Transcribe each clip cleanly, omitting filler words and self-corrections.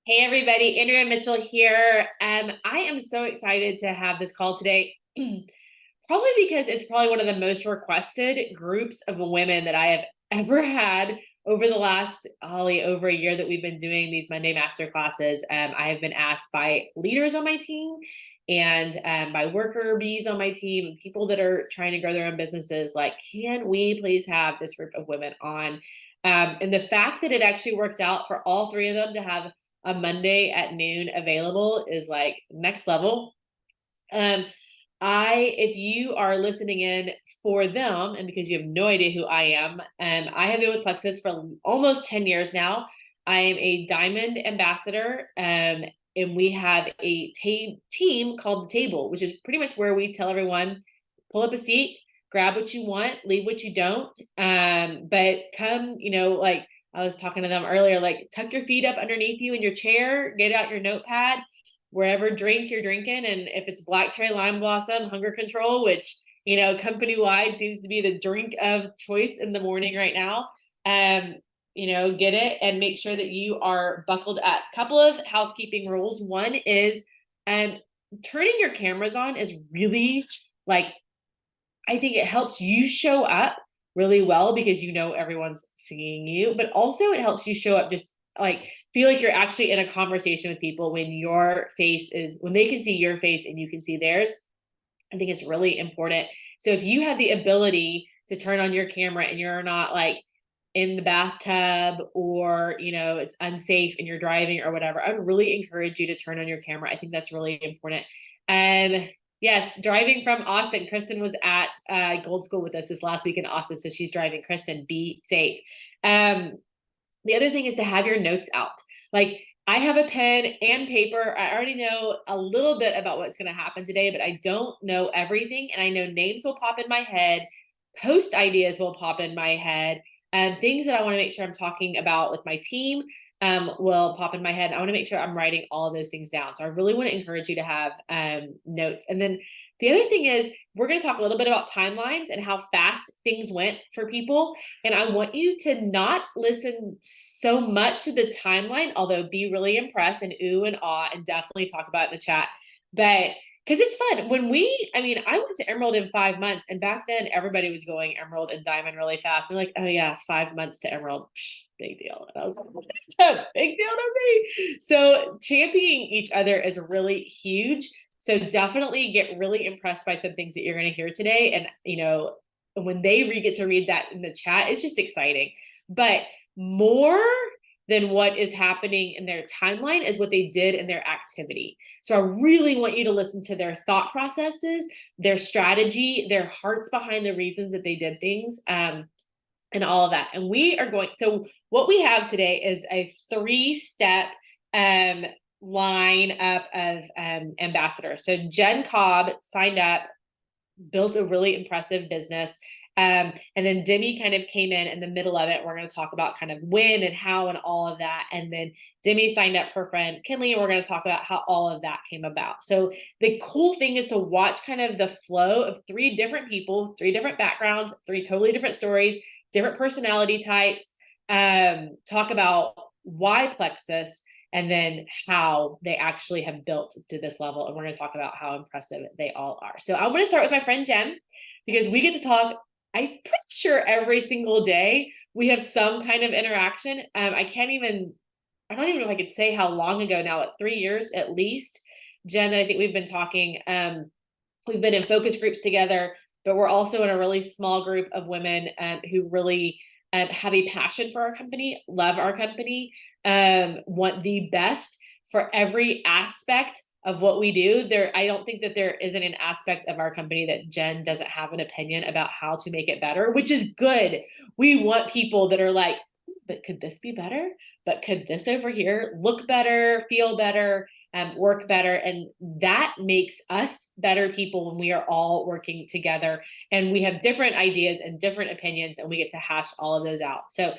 Hey everybody, Andrea Mitchell here. I am so excited to have this call today. Probably because it's probably one of the most requested groups of women that I have ever had over the last, Ollie, over a year that we've been doing these Monday Masterclasses. I have been asked by leaders on my team and by worker bees on my team and people that are trying to grow their own businesses, like, can we please have this group of women on? And the fact that it actually worked out for all three of them to have a Monday at noon available is like next level. Um, if you are listening in for them, and because you have no idea who I am, I have been with Plexus for almost 10 years now. I am a diamond ambassador, and we have a team called The Table, which is pretty much where we tell everyone, pull up a seat, grab what you want, leave what you don't. But come, like I was talking to them earlier, like tuck your feet up underneath you in your chair, get out your notepad, wherever drink you're drinking. And if it's black cherry lime blossom, hunger control, which, company wide seems to be the drink of choice in the morning right now. Um, get it and make sure that you are buckled up. Couple of housekeeping rules. One is turning your cameras on is really like, I think it helps you show up really well because everyone's seeing you, but also it helps you show up just like feel like you're actually in a conversation with people when they can see your face and you can see theirs. I think it's really important. So if you have the ability to turn on your camera and you're not like in the bathtub or it's unsafe and you're driving or whatever, I would really encourage you to turn on your camera. I think that's really important. And yes, driving from Austin, Kristen was at Gold School with us this last week in Austin, so she's driving. Kristen, be safe. The other thing is to have your notes out. Like, I have a pen and paper. I already know a little bit about what's going to happen today, but I don't know everything. And I know names will pop in my head, post ideas will pop in my head, and things that I want to make sure I'm talking about with my team will pop in my head. I want to make sure I'm writing all of those things down. So I really want to encourage you to have notes. And then the other thing is, we're going to talk a little bit about timelines and how fast things went for people. And I want you to not listen so much to the timeline, although be really impressed and ooh and ah, and definitely talk about it in the chat. But because it's fun. I went to Emerald in 5 months, and back then everybody was going Emerald and Diamond really fast. They're like, oh yeah, 5 months to Emerald, psh, big deal. And I was like, that's a big deal to me. So championing each other is really huge. So definitely get really impressed by some things that you're going to hear today. And, when they get to read that in the chat, it's just exciting. But more than what is happening in their timeline is what they did in their activity. So I really want you to listen to their thought processes, their strategy, their hearts behind the reasons that they did things, and all of that. And so what we have today is a 3-step line up of ambassadors. So Jen Cobb signed up, built a really impressive business. And then Demi kind of came in the middle of it. We're going to talk about kind of when and how and all of that. And then Demi signed up her friend Kinleigh, and we're going to talk about how all of that came about. So the cool thing is to watch kind of the flow of 3 different people, 3 different backgrounds, 3 totally different stories, different personality types, talk about why Plexus, and then how they actually have built to this level. And we're going to talk about how impressive they all are. So I'm going to start with my friend Jen, because we get to talk, I'm pretty sure every single day we have some kind of interaction. I don't even know if I could say how long ago now, 3 years at least, Jen, that I think we've been talking. We've been in focus groups together, but we're also in a really small group of women who really have a passion for our company, love our company, want the best for every aspect of what we do. I don't think that there isn't an aspect of our company that Jen doesn't have an opinion about how to make it better, which is good. We want people that are like, but could this be better? But could this over here look better, feel better, work better? And that makes us better people when we are all working together and we have different ideas and different opinions, and we get to hash all of those out. So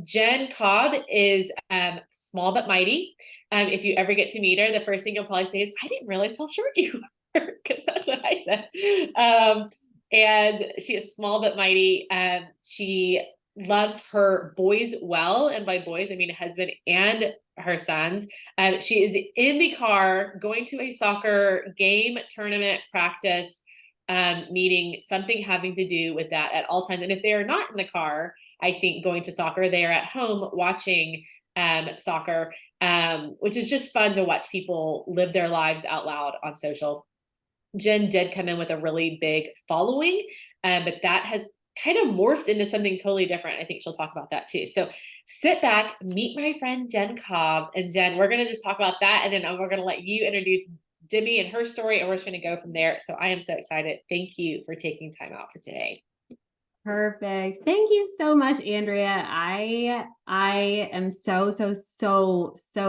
Jen Cobb is small but mighty. If you ever get to meet her, the first thing you'll probably say is, I didn't realize how short you were, because that's what I said. And she is small but mighty. She loves her boys well. And by boys, I mean husband and her sons. She is in the car going to a soccer game, tournament, practice, meeting, something having to do with that at all times. And if they are not in the car, I think going to soccer, they are at home watching soccer, which is just fun to watch people live their lives out loud on social. Jen did come in with a really big following, but that has kind of morphed into something totally different. I think she'll talk about that too. So sit back, meet my friend Jen Cobb. And Jen, we're going to just talk about that. And then we're going to let you introduce Demi and her story, and we're just going to go from there. So I am so excited. Thank you for taking time out for today. Perfect. Thank you so much, Andrea. I am so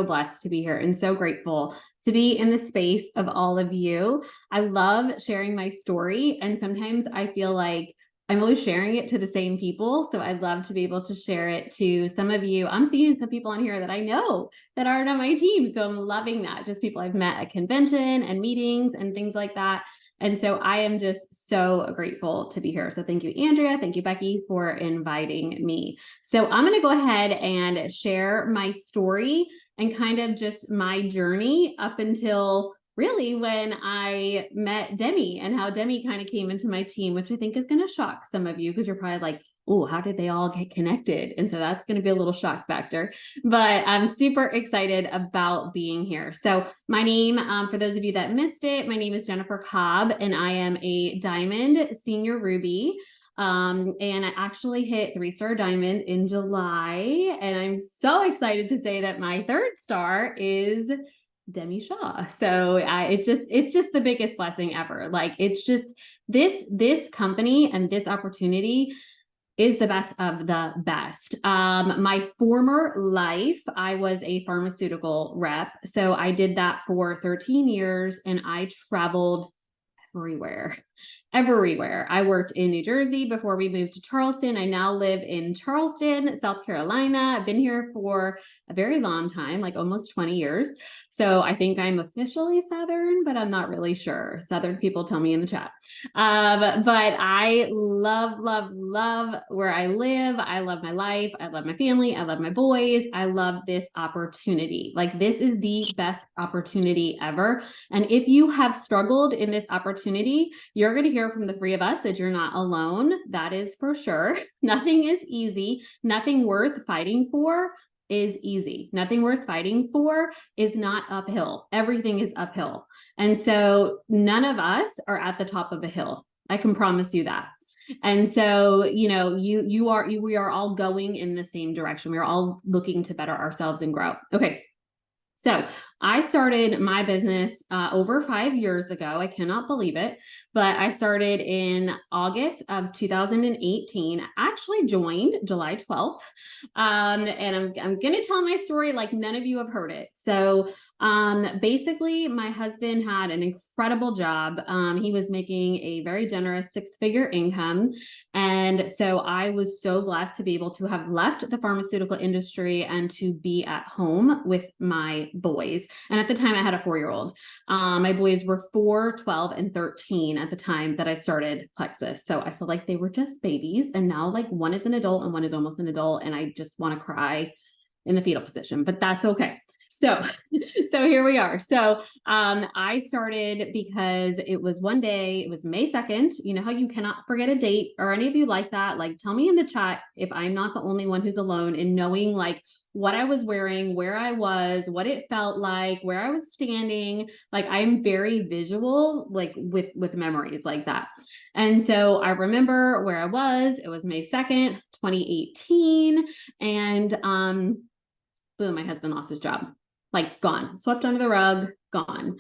blessed to be here and so grateful to be in the space of all of you. I love sharing my story, and sometimes I feel like I'm always sharing it to the same people. So I'd love to be able to share it to some of you. I'm seeing some people on here that I know that aren't on my team. So I'm loving that. Just people I've met at convention and meetings and things like that. And so I am just so grateful to be here. So thank you, Andrea. Thank you, Becky, for inviting me. So I'm going to go ahead and share my story and kind of just my journey up until really when I met Demi, and how Demi kind of came into my team, which I think is going to shock some of you, because you're probably like, oh, how did they all get connected? And so that's going to be a little shock factor, but I'm super excited about being here. So my name, for those of you that missed it, my name is Jennifer Cobb, and I am a Diamond Senior Ruby. And I actually hit 3-star diamond in July. And I'm so excited to say that my 3rd star is Demi Shaw. So it's just the biggest blessing ever. Like, it's just this company and this opportunity is the best of the best. My former life, I was a pharmaceutical rep. So I did that for 13 years, and I traveled everywhere. I worked in New Jersey before we moved to Charleston. I now live in Charleston, South Carolina. I've been here for a very long time, like almost 20 years. So I think I'm officially Southern, but I'm not really sure. Southern people tell me in the chat. But I love where I live. I love my life. I love my family. I love my boys. I love this opportunity. Like, this is the best opportunity ever. And if you have struggled in this opportunity, you're going to hear from the 3 of us that you're not alone. That is for sure. Nothing is easy. Nothing worth fighting for is easy. Nothing worth fighting for is not uphill. Everything is uphill. And so none of us are at the top of a hill. I can promise you that. And so, we are all going in the same direction. We're all looking to better ourselves and grow. Okay. So I started my business over 5 years ago. I cannot believe it, but I started in August of 2018. I actually joined July 12th. And I'm going to tell my story like none of you have heard it. So basically, my husband had an incredible job. He was making a very generous 6-figure income. And so I was so blessed to be able to have left the pharmaceutical industry and to be at home with my boys. And at the time, I had a 4-year-old. My boys were 4, 12, and 13 at the time that I started Plexus. So I feel like they were just babies. And now, like, one is an adult and one is almost an adult. And I just want to cry in the fetal position, but that's okay. So here we are. So I started because it was one day, it was May 2nd. You know how you cannot forget a date, or any of you like that? Like, tell me in the chat if I'm not the only one who's alone in knowing like what I was wearing, where I was, what it felt like, where I was standing. Like, I'm very visual, like with memories like that. And so I remember where I was. It was May 2nd, 2018. And boom, my husband lost his job. Like, gone, swept under the rug, gone.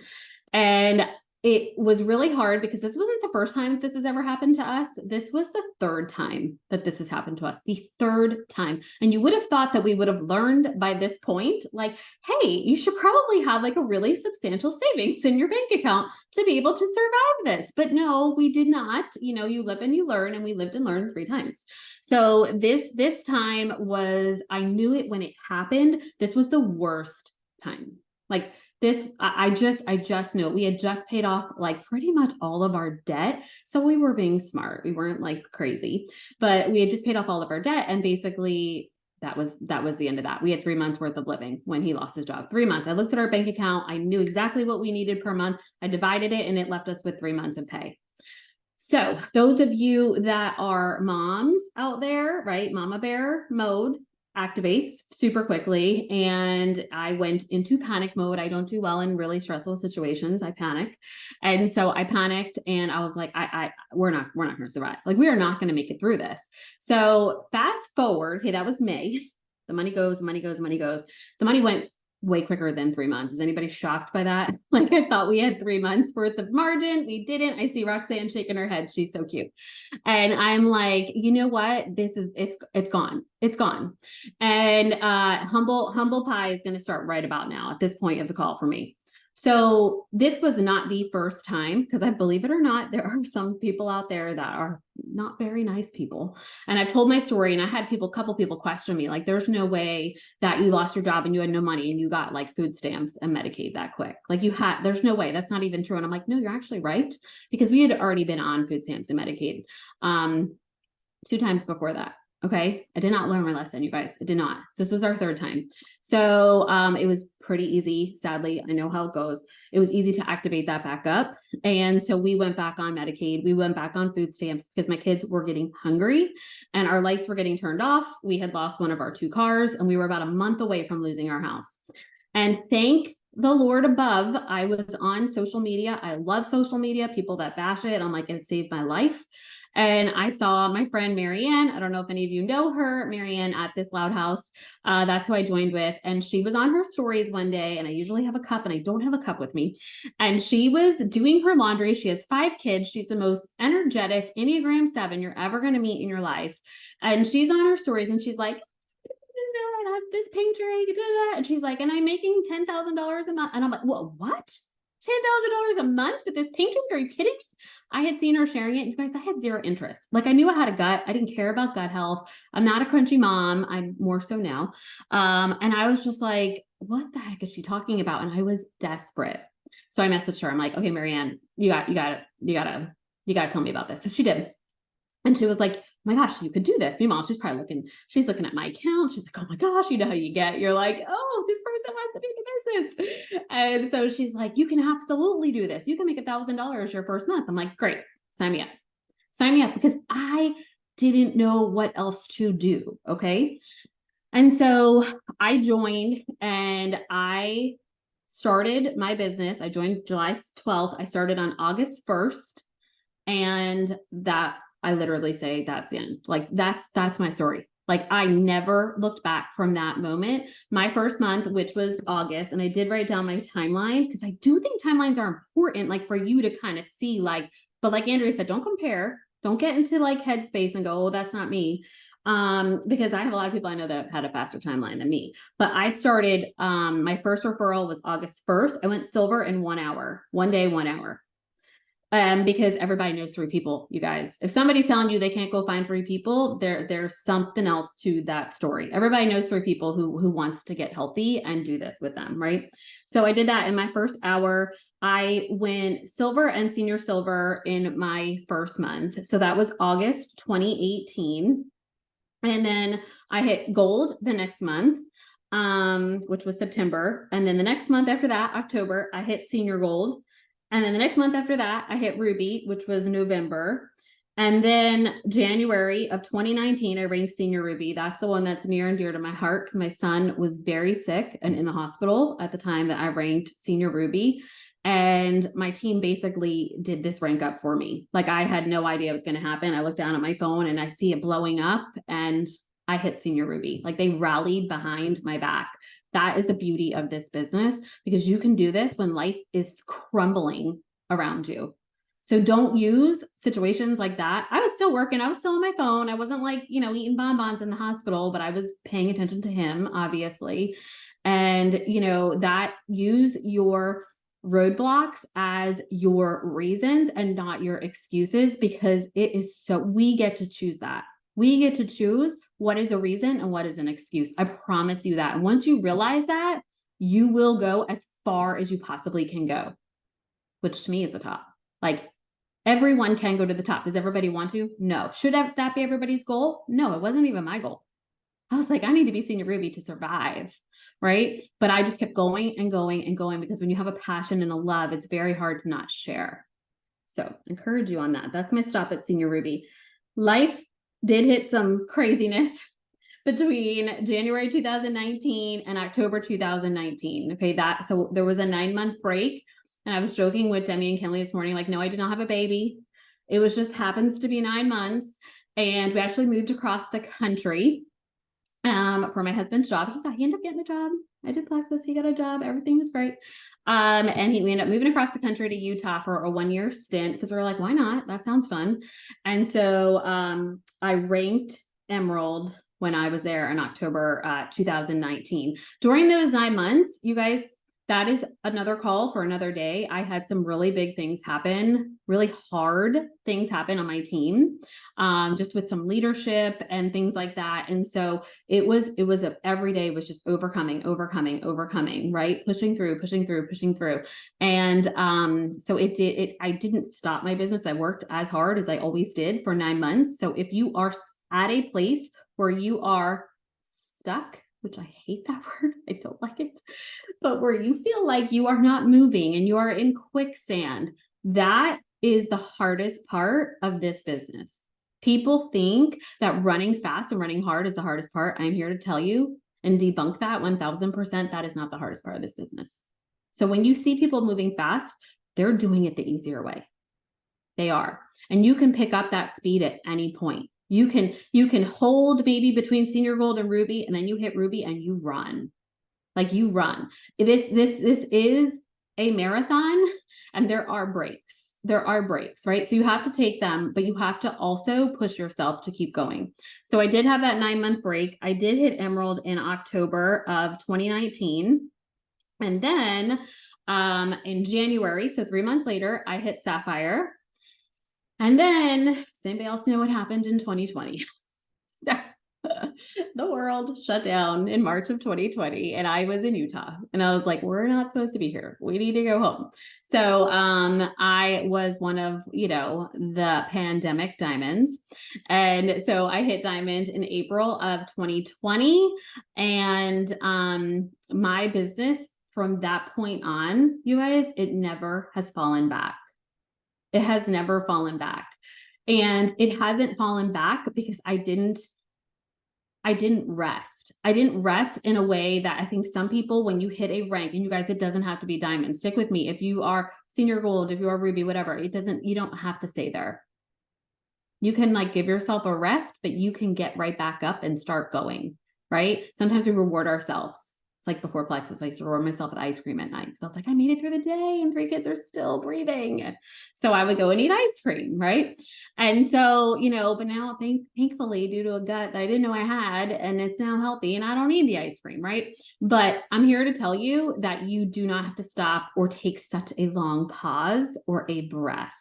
And it was really hard because this wasn't the first time this has ever happened to us. This was the 3rd time that this has happened to us, the 3rd time. And you would have thought that we would have learned by this point, like, hey, you should probably have like a really substantial savings in your bank account to be able to survive this. But no, we did not. You live and you learn, and we lived and learned 3 times. So this time was, I knew it when it happened. This was the worst time. Like, I just knew we had just paid off like pretty much all of our debt. So we were being smart. We weren't like crazy, but we had just paid off all of our debt. And basically that was the end of that. We had 3 months worth of living when he lost his job. 3 months. I looked at our bank account. I knew exactly what we needed per month. I divided it and it left us with 3 months of pay. So those of you that are moms out there, right? Mama bear mode activates super quickly. And I went into panic mode. I don't do well in really stressful situations. I panic. And so I panicked and I was like, we're not going to survive. Like, we are not going to make it through this. So fast forward. Okay. That was May. The money goes, money goes, money goes. The money went way quicker than 3 months. Is anybody shocked by that? Like, I thought we had 3 months worth of margin. We didn't. I see Roxanne shaking her head. She's so cute. And I'm like, you know what? It's gone. It's gone. And humble pie is going to start right about now at this point of the call for me. So this was not the first time, because I believe it or not, there are some people out there that are not very nice people. And I've told my story and I had a couple people question me, like, there's no way that you lost your job and you had no money and you got like food stamps and Medicaid that quick. Like, there's no way, that's not even true. And I'm like, no, you're actually right. Because we had already been on food stamps and Medicaid 2 times before that. Okay. I did not learn my lesson, you guys. I did not. So this was our 3rd time. So it was pretty easy. Sadly, I know how it goes. It was easy to activate that back up. And so we went back on Medicaid. We went back on food stamps because my kids were getting hungry and our lights were getting turned off. We had lost one of our 2 cars and we were about a month away from losing our house. And thank the Lord above, I was on social media. I love social media, people that bash it. I'm like, it saved my life. And I saw my friend Marianne. I don't know if any of you know her, Marianne at This Loud House. That's who I joined with. And she was on her stories one day, and I usually have a cup and I don't have a cup with me. And she was doing her laundry. She has 5 kids. She's the most energetic Enneagram 7 you're ever going to meet in your life. And she's on her stories and she's like, I have this paint tray, and she's like, and I'm making $10,000 a month. And I'm like, what? $10,000 a month with this paint tray? Are you kidding me? I had seen her sharing it. You guys, I had 0 interest. Like, I knew I had a gut. I didn't care about gut health. I'm not a crunchy mom. I'm more so now. And I was just like, what the heck is she talking about? And I was desperate. So I messaged her. I'm like, okay, Marianne, you gotta tell me about this. So she did. And she was like, oh my gosh, you could do this. Meanwhile, she's looking at my account. She's like, oh my gosh, you know how you get. You're like, oh, this person wants to be in the business. And so she's like, you can absolutely do this. You can make $1,000 your first month. I'm like, great, sign me up. Sign me up, because I didn't know what else to do. Okay. And so I joined and I started my business. I joined July 12th. I started on August 1st. And that, I literally say, that's the end. Like, that's my story. Like, I never looked back from that moment. My first month, which was August, and I did write down my timeline, because I do think timelines are important, like, for you to kind of see, like, but like Andrea said, don't compare, don't get into like headspace and go, oh, that's not me. Because I have a lot of people I know that had a faster timeline than me. But I started, my first referral was August 1st. I went silver in 1 hour, 1 day, 1 hour. Because everybody knows 3 people, you guys. If somebody's telling you they can't go find 3 people, there's something else to that story. Everybody knows 3 people who wants to get healthy and do this with them, right? So I did that in my first hour. I went silver and senior silver in my first month. So that was August 2018. And then I hit gold the next month, which was September. And then the next month after that, October, I hit senior gold. And then the next month after that, I hit ruby, which was November. And then January of 2019, I ranked senior ruby. That's the one that's near and dear to my heart, because my son was very sick and in the hospital at the time that I ranked senior ruby. And my team basically did this rank up for me. Like, I had no idea it was going to happen. I looked down at my phone and I see it blowing up and I hit senior ruby. Like, they rallied behind my back. That is the beauty of this business, because you can do this when life is crumbling around you. So don't use situations like that. I was still working. I was still on my phone. I wasn't like, eating bonbons in the hospital, but I was paying attention to him, obviously. And, that use your roadblocks as your reasons and not your excuses, because we get to choose that. We get to choose what is a reason and what is an excuse. I promise you that. And once you realize that, you will go as far as you possibly can go, which to me is the top. Like, everyone can go to the top. Does everybody want to? No. Should that be everybody's goal? No, it wasn't even my goal. I was like, I need to be Senior Ruby to survive, right? But I just kept going and going and going, because when you have a passion and a love, it's very hard to not share. So encourage you on that. That's my stop at Senior Ruby. Life did hit some craziness between January 2019 and October 2019. Okay, so there was a 9-month break, and I was joking with Demi and Kinleigh this morning, like, no, I did not have a baby. It was just happens to be 9 months, and we actually moved across the country for my husband's job. He ended up getting a job. I did Plexus. He got a job. Everything was great. And we ended up moving across the country to Utah for a 1-year stint, because we were like, why not? That sounds fun. And so I ranked Emerald when I was there in October 2019. During those 9 months, you guys, that is another call for another day. I had some really big things happen, really hard things happen on my team, just with some leadership and things like that. And so it was every day was just overcoming, right? Pushing through. And so I didn't stop my business. I worked as hard as I always did for 9 months. So if you are at a place where you are stuck, which I hate that word, I don't like it, but where you feel like you are not moving and you are in quicksand, that is the hardest part of this business. People think that running fast and running hard is the hardest part. I'm here to tell you and debunk that 1000%. That is not the hardest part of this business. So when you see people moving fast, they're doing it the easier way. They are. And you can pick up that speed at any point. You can hold maybe between Senior Gold and Ruby, and then you hit Ruby and you run. Like, you run. This is a marathon, and there are breaks. Right? So you have to take them, but you have to also push yourself to keep going. So I did have that 9-month break. I did hit Emerald in October of 2019. And then in January, so 3 months later, I hit Sapphire. And then, does anybody else know what happened in 2020? The world shut down in March of 2020, and I was in Utah, and I was like, we're not supposed to be here. We need to go home. So I was one of, the pandemic diamonds. And so I hit diamond in April of 2020. And my business from that point on, you guys, it never has fallen back. It has never fallen back. And it hasn't fallen back because I didn't rest. I didn't rest in a way that I think some people, when you hit a rank, and you guys, it doesn't have to be diamond. Stick with me. If you are Senior Gold, if you are Ruby, whatever, you don't have to stay there. You can give yourself a rest, but you can get right back up and start going, right? Sometimes we reward ourselves. It's like before Plexus, I used to reward myself with ice cream at night. So I was like, I made it through the day and 3 kids are still breathing. So I would go and eat ice cream, right? And so, but now thankfully, due to a gut that I didn't know I had, and it's now healthy, and I don't need the ice cream, right? But I'm here to tell you that you do not have to stop or take such a long pause or a breath.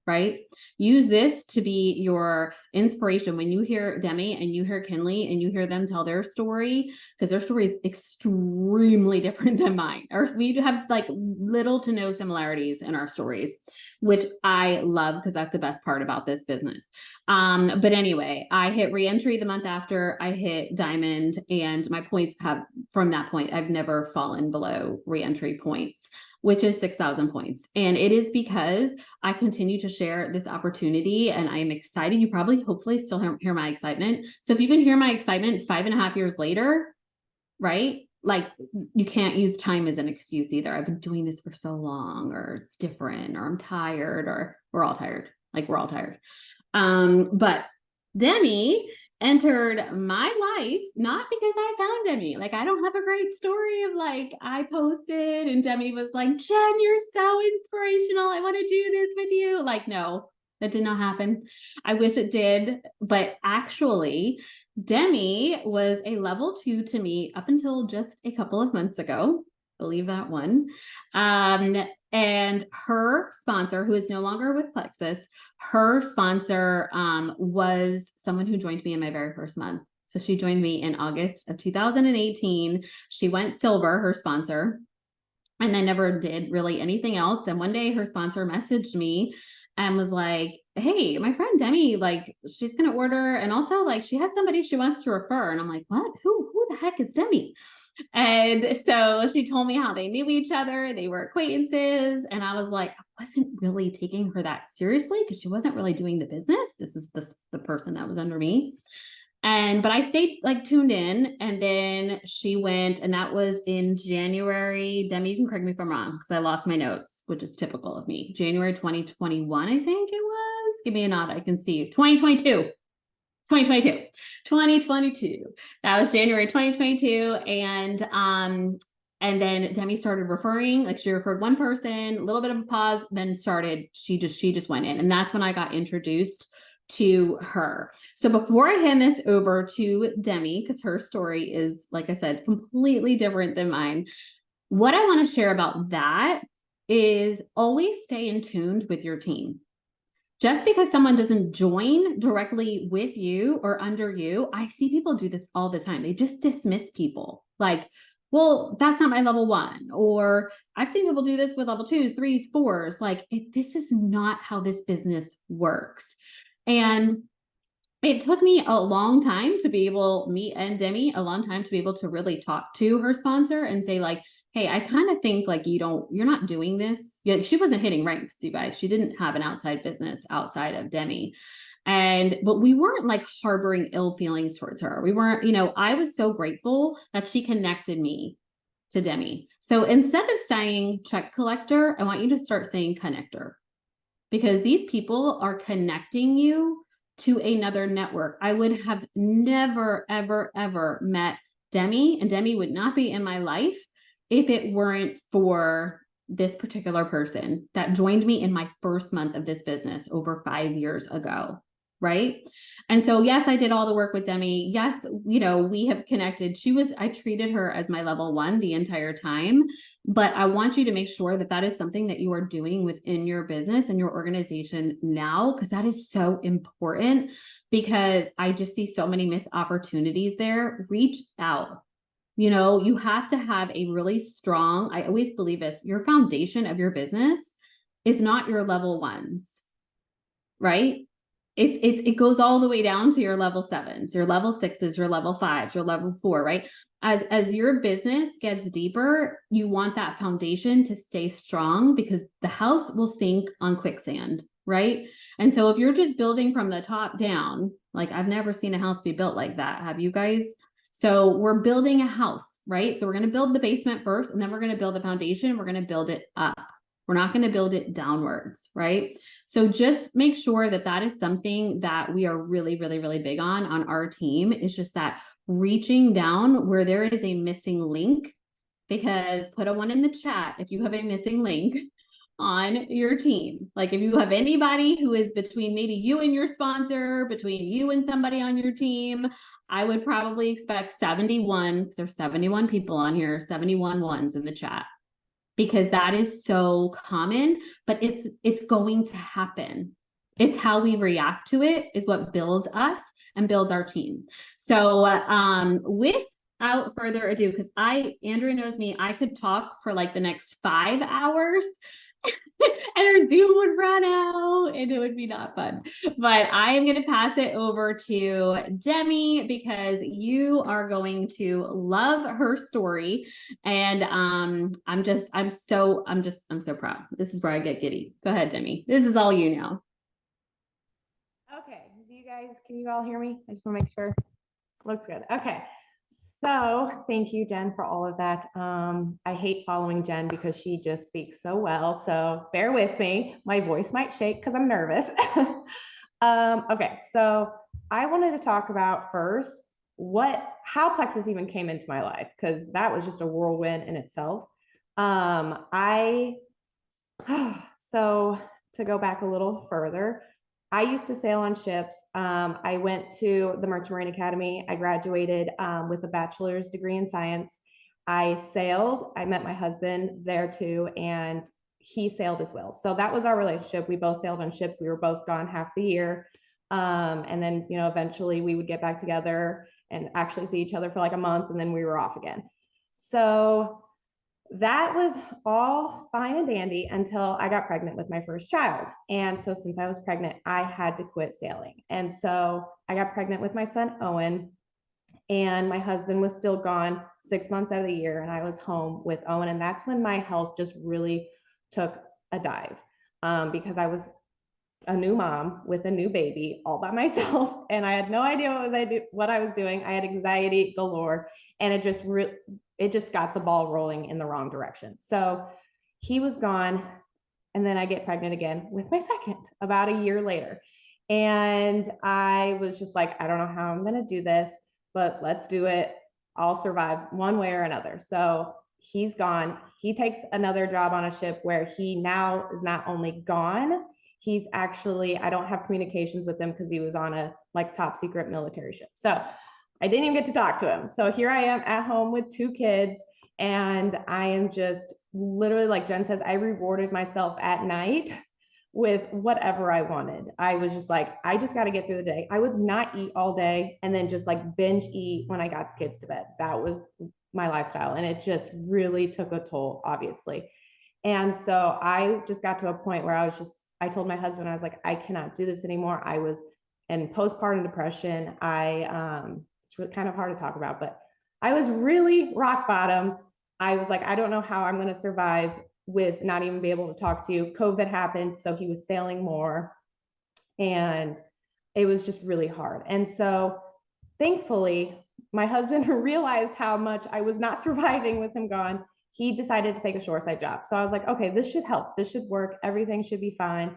Right? Use this to be your inspiration. When you hear Demi and you hear Kinleigh and you hear them tell their story, because their story is extremely different than mine. We have little to no similarities in our stories, which I love, because that's the best part about this business. But anyway, I hit re-entry the month after I hit diamond, and my points from that point, I've never fallen below re-entry points, which is 6,000 points. And it is because I continue to share this opportunity, and I am excited. You probably, hopefully still hear my excitement. So if you can hear my excitement 5.5 years later, right? You can't use time as an excuse either. I've been doing this for so long, or it's different, or I'm tired, or we're all tired. We're all tired. But Demi entered my life not because I found Demi. I don't have a great story of I posted and Demi was like, Jen, you're so inspirational. I want to do this with you. No, that did not happen. I wish it did. But actually, Demi was a level 2 to me up until just a couple of months ago. Believe that one. And her sponsor, who is no longer with Plexus, her sponsor was someone who joined me in my very first month. So she joined me in August of 2018. She went silver, her sponsor, and then never did really anything else. And one day her sponsor messaged me and was like, hey, my friend Demi, like she's going to order. And also like she has somebody she wants to refer. And I'm like, what? Who the heck is Demi? And so she told me how they knew each other. They were acquaintances. And I was like, I wasn't really taking her that seriously because she wasn't really doing the business. This is the person that was under me. But I stayed like tuned in, and then she went, and that was in January. Demi, you can correct me if I'm wrong because I lost my notes, which is typical of me. January 2021, I think it was. Give me a nod. I can see you. 2022. 2022. That was January 2022. And then Demi started referring, like she referred one person, a little bit of a pause, then she just went in. And that's when I got introduced to her. So before I hand this over to Demi, because her story is, like I said, completely different than mine, what I want to share about that is always stay in tune with your team. Just because someone doesn't join directly with you or under you, I see people do this all the time. They just dismiss people like, well, that's not my level 1. Or I've seen people do this with level 2s, 3s, 4s. Like this is not how this business works. And it took me a long time to be able, me and Demi, a long time to be able to really talk to her sponsor and say like, hey, I kind of think like you're not doing this. Yeah, she wasn't hitting ranks, you guys. She didn't have an outside business outside of Demi. But we weren't like harboring ill feelings towards her. We weren't, I was so grateful that she connected me to Demi. So instead of saying check collector, I want you to start saying connector, because these people are connecting you to another network. I would have never, ever, ever met Demi, and Demi would not be in my life if it weren't for this particular person that joined me in my first month of this business over 5 years ago. Right. And so, yes, I did all the work with Demi. Yes, we have connected. I treated her as my level 1 the entire time, but I want you to make sure that that is something that you are doing within your business and your organization now, because that is so important, because I just see so many missed opportunities there. Reach out. You have to have a really strong, I always believe this, your foundation of your business is not your level 1s, right? It goes all the way down to your level 7s, your level 6s, your level 5s, your level 4, right? As your business gets deeper, you want that foundation to stay strong, because the house will sink on quicksand, right? And so if you're just building from the top down, like I've never seen a house be built like that. Have you guys? So we're building a house, right? So we're going to build the basement first, and then we're going to build the foundation. We're going to build it up. We're not going to build it downwards, right? So just make sure that that is something that we are really, really, really big on our team. It's just that reaching down where there is a missing link, because put a 1 in the chat if you have a missing link on your team. Like if you have anybody who is between maybe you and your sponsor, between you and somebody on your team, I would probably expect 71, because there's 71 people on here, 71 1s in the chat, because that is so common, but it's going to happen. It's how we react to it is what builds us and builds our team. So without further ado, because Andrea knows me, I could talk for like the next 5 hours and our Zoom would run out and it would be not fun. But I am going to pass it over to Demi, because you are going to love her story. And I'm so proud. This is where I get giddy. Go ahead, Demi. This is all you know. Okay. Can you all hear me? I just want to make sure. Looks good. Okay. So thank you, Jen, for all of that. I hate following Jen because she just speaks so well. So bear with me. My voice might shake because I'm nervous. Okay. So I wanted to talk about first how Plexus even came into my life, because that was just a whirlwind in itself. So to go back a little further, I used to sail on ships. I went to the Merchant Marine Academy. I graduated with a bachelor's degree in science. I sailed. I met my husband there too, and he sailed as well. So that was our relationship. We both sailed on ships. We were both gone half the year. And then, eventually we would get back together and actually see each other for like a month, and then we were off again. So that was all fine and dandy until I got pregnant with my first child. And so since I was pregnant, I had to quit sailing. And so I got pregnant with my son, Owen, and my husband was still gone 6 months out of the year, and I was home with Owen. And that's when my health just really took a dive, because I was a new mom with a new baby all by myself, and I had no idea what I was doing. I had anxiety galore, and it just got the ball rolling in the wrong direction. So he was gone, and then I get pregnant again with my second about a year later. And I was just like, I don't know how I'm going to do this, but let's do it. I'll survive one way or another. So he's gone. He takes another job on a ship where he now is not only gone, he's actually, I don't have communications with him because he was on a like top secret military ship. So I didn't even get to talk to him. So here I am at home with 2 kids, and I am just literally, like Jen says, I rewarded myself at night with whatever I wanted. I was just like, I just got to get through the day. I would not eat all day and then just like binge eat when I got the kids to bed. That was my lifestyle. And it just really took a toll, obviously. And so I just got to a point where I told my husband, I was like, I cannot do this anymore. I was in postpartum depression. It's really kind of hard to talk about, but I was really rock bottom. I was like, I don't know how I'm going to survive with not even be able to talk to you. COVID happened, so he was sailing more, and it was just really hard. And so thankfully, my husband realized how much I was not surviving with him gone. He decided to take a shoreside job. So I was like, okay, this should help. This should work. Everything should be fine.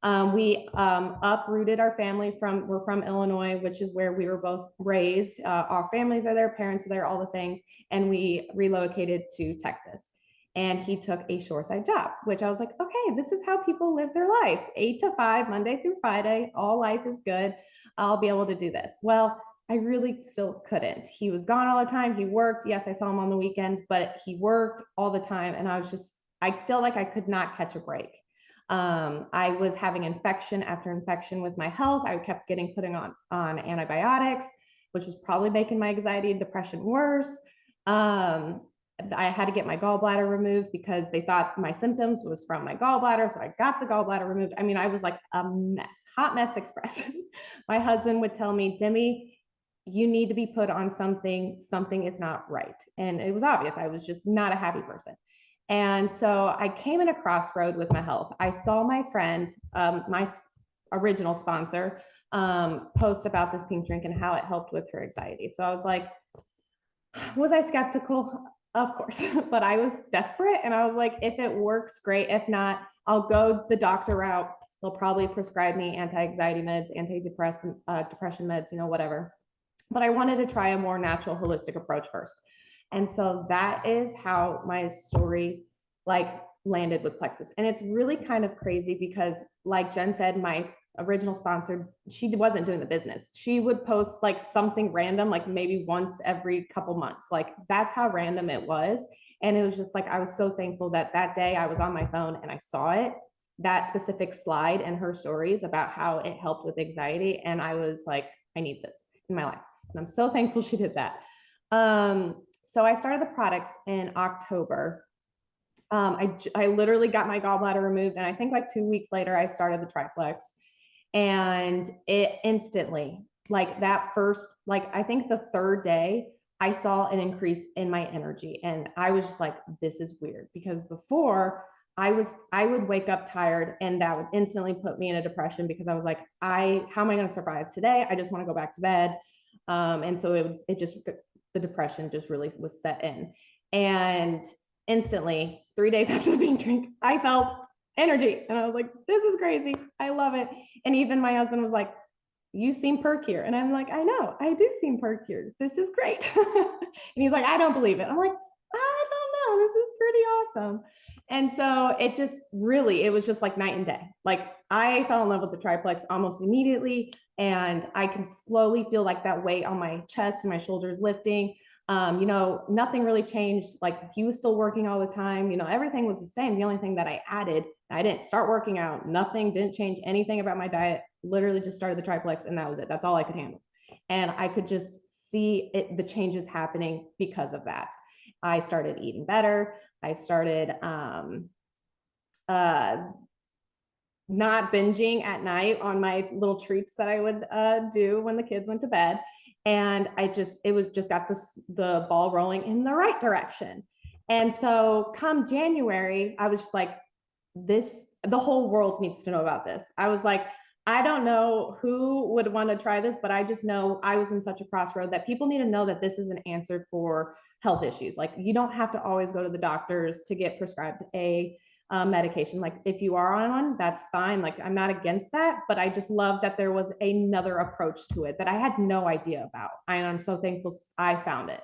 We uprooted our family we're from Illinois, which is where we were both raised. Our families are there, parents are there, all the things. And we relocated to Texas. And he took a shoreside job, which I was like, okay, this is how people live their life. 8 to 5, Monday through Friday, all life is good. I'll be able to do this. Well, I really still couldn't. He was gone all the time. He worked. Yes, I saw him on the weekends, but he worked all the time. And I feel like I could not catch a break. I was having infection after infection with my health. I kept getting putting on antibiotics, which was probably making my anxiety and depression worse. I had to get my gallbladder removed because they thought my symptoms was from my gallbladder. So I got the gallbladder removed. I mean, I was like a mess, hot mess express. My husband would tell me, Demi, you need to be put on something is not right. And it was obvious. I was just not a happy person. And so I came in a crossroad with my health. I saw my friend, my original sponsor, post about this pink drink and how it helped with her anxiety. So I was like, was I skeptical? Of course, but I was desperate, and I was like, if it works, great. If not, I'll go the doctor route. They'll probably prescribe me anti-anxiety meds, antidepressant, depression meds, whatever. But I wanted to try a more natural, holistic approach first. And so that is how my story landed with Plexus. And it's really kind of crazy because, like Jen said, my original sponsor, she wasn't doing the business. She would post something random, like maybe once every couple months. That's how random it was. And it was just I was so thankful that day I was on my phone and I saw it, that specific slide in her stories about how it helped with anxiety. And I was like, I need this in my life. And I'm so thankful she did that. So I started the products in October. I literally got my gallbladder removed. And I think 2 weeks later, I started the triplex. And it instantly, that first, I think the third day, I saw an increase in my energy. And I was just like, this is weird, because before I would wake up tired, and that would instantly put me in a depression, because I was like, how am I going to survive today? I just want to go back to bed. And so the depression just really was set in. And instantly, 3 days after the pink drink, I felt energy. And I was like, this is crazy. I love it. And even my husband was like, you seem perkier. And I'm like, I know, I do seem perkier. This is great. And he's like, I don't believe it. I'm like, I don't know. This is pretty awesome. And so it was just night and day. I fell in love with the triplex almost immediately. And I can slowly feel that weight on my chest and my shoulders lifting. Nothing really changed. He was still working all the time. Everything was the same. The only thing that I added, I didn't start working out. Nothing, didn't change anything about my diet. Literally just started the triplex, and that was it. That's all I could handle. And I could just see it, the changes happening because of that. I started eating better. I started not binging at night on my little treats that I would do when the kids went to bed. And it was just got the ball rolling in the right direction. And so come January, I was just like, the whole world needs to know about this. I was like, I don't know who would want to try this, but I just know I was in such a crossroad that people need to know that this is an answer for health issues. Like, you don't have to always go to the doctors to get prescribed a medication. Like, if you are on one, that's fine. Like, I'm not against that, but I just love that there was another approach to it that I had no idea about. And I'm so thankful I found it.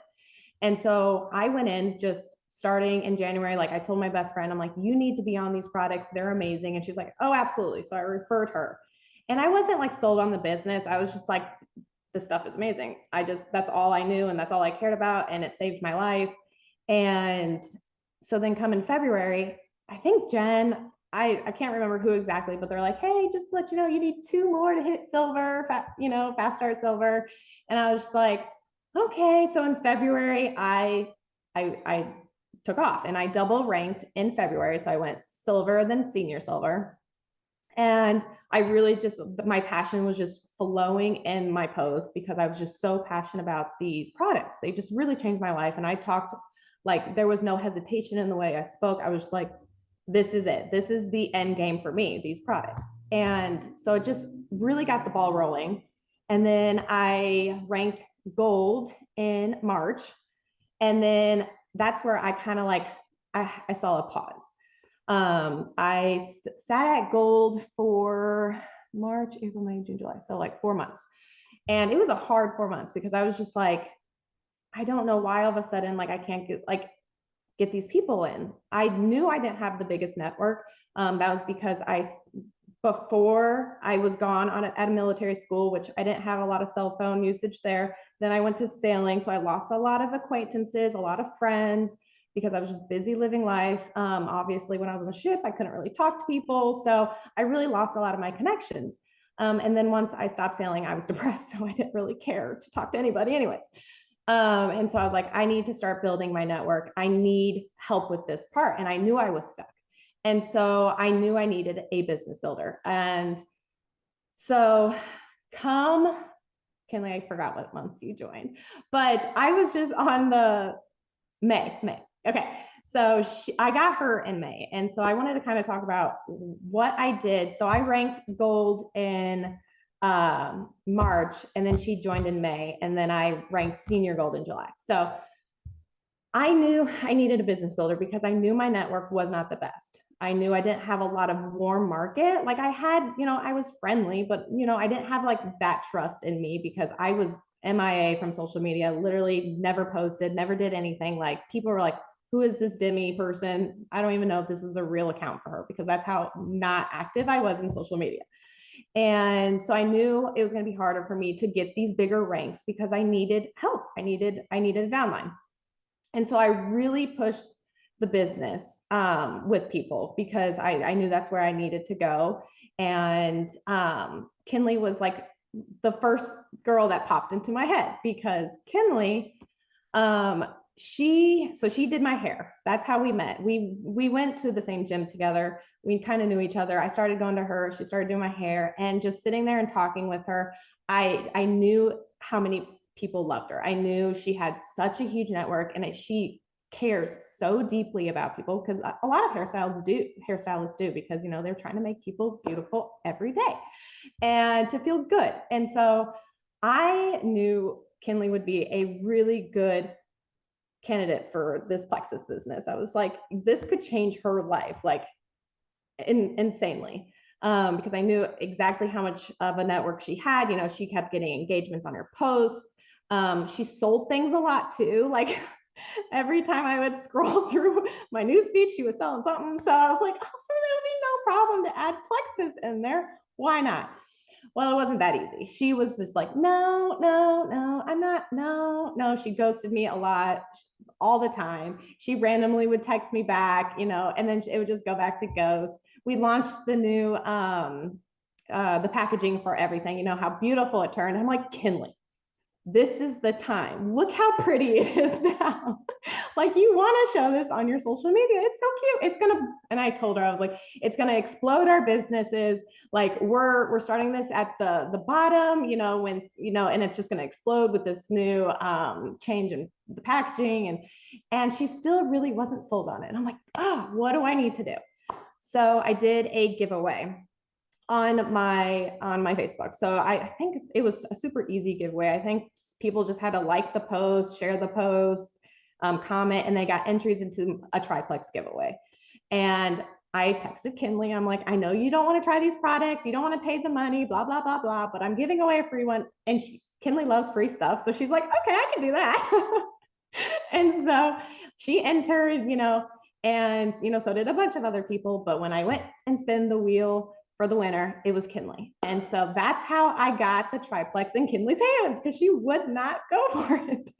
And so I went in just starting in January. Like, I told my best friend, I'm like, you need to be on these products. They're amazing. And she's like, oh, absolutely. So I referred her. And I wasn't like sold on the business. I was just like, this stuff is amazing. That's all I knew. And that's all I cared about. And it saved my life. And so then come in February, I think Jen, I can't remember who exactly, but they're like, hey, just to let you know, you need 2 more to hit silver, fast start silver. And I was just like, okay. So in February, I took off and I double ranked in February. So I went silver, then senior silver. And I really my passion was just flowing in my posts because I was just so passionate about these products. They just really changed my life. And I talked, like, there was no hesitation in the way I spoke. I was just like, this is it. This is the end game for me, these products. And so it just really got the ball rolling. And then I ranked gold in March. And then that's where I kind of like, I saw a pause. I sat at gold for March, April, May, June, July. So like 4 months. And it was a hard 4 months because I was just like, I don't know why all of a sudden, like, I can't get these people in. I knew I didn't have the biggest network. That was because before I was gone at a military school, which I didn't have a lot of cell phone usage there. Then I went to sailing. So I lost a lot of acquaintances, a lot of friends, because I was just busy living life. Obviously, when I was on the ship, I couldn't really talk to people. So I really lost a lot of my connections. And then once I stopped sailing, I was depressed. So I didn't really care to talk to anybody anyways. And so I was like, I need to start building my network. I need help with this part. And I knew I was stuck. And so I knew I needed a business builder. And so Kinleigh, I forgot what month you joined, but I was just on the May. Okay. So I got her in May. And so I wanted to kind of talk about what I did. So I ranked gold in March, and then she joined in May, and then I ranked senior gold in July. So I knew I needed a business builder because I knew my network was not the best. I knew I didn't have a lot of warm market. Like, I had, I was friendly, but, I didn't have like that trust in me because I was MIA from social media, literally never posted, never did anything. Like, people were like, who is this Demi person? I don't even know if this is the real account for her, because that's how not active I was in social media. And so I knew it was going to be harder for me to get these bigger ranks because I needed help. I needed a downline. And so I really pushed the business with people because I knew that's where I needed to go. And Kinleigh was like the first girl that popped into my head, because Kinleigh, she did my hair. That's how we met. We went to the same gym together. We kind of knew each other. I started going to her. She started doing my hair, and just sitting there and talking with her, I knew how many people loved her. I knew she had such a huge network, and she cares so deeply about people, because a lot of hairstylists do, because they're trying to make people beautiful every day and to feel good. And so I knew Kinleigh would be a really good candidate for this plexus business. I was like, this could change her life, like insanely. Because I knew exactly how much of a network she had. She kept getting engagements on her posts. She sold things a lot too. Like, every time I would scroll through my newsfeed, she was selling something. So I was like, oh, so there'll be no problem to add plexus in there. Why not? Well, it wasn't that easy. She was just like, no, I'm not, no. She ghosted me a lot, all the time. She randomly would text me back, and then it would just go back to ghost. We launched the new, the packaging for everything, how beautiful it turned. I'm like, Kinleigh, this is the time. Look how pretty it is now. Like, you want to show this on your social media. It's so cute. It's gonna, and I told her, I was like, it's gonna explode our businesses. Like, we're starting this at the bottom, you know, when, you know, and it's just gonna explode with this new change in the packaging. And she still really wasn't sold on it. And I'm like, oh, what do I need to do? So I did a giveaway on my Facebook. So I think it was a super easy giveaway. I think people just had to like the post, share the post, comment, and they got entries into a triplex giveaway. And I texted Kinleigh. I'm like, I know you don't want to try these products, you don't want to pay the money, blah blah blah blah, but I'm giving away a free one. And Kinleigh loves free stuff, so she's like, okay, I can do that. And so she entered, you know, and you know, so did a bunch of other people. But when I went and spin the wheel for the winner, it was Kinleigh. And so that's how I got the triplex in Kinleigh's hands, because she would not go for it.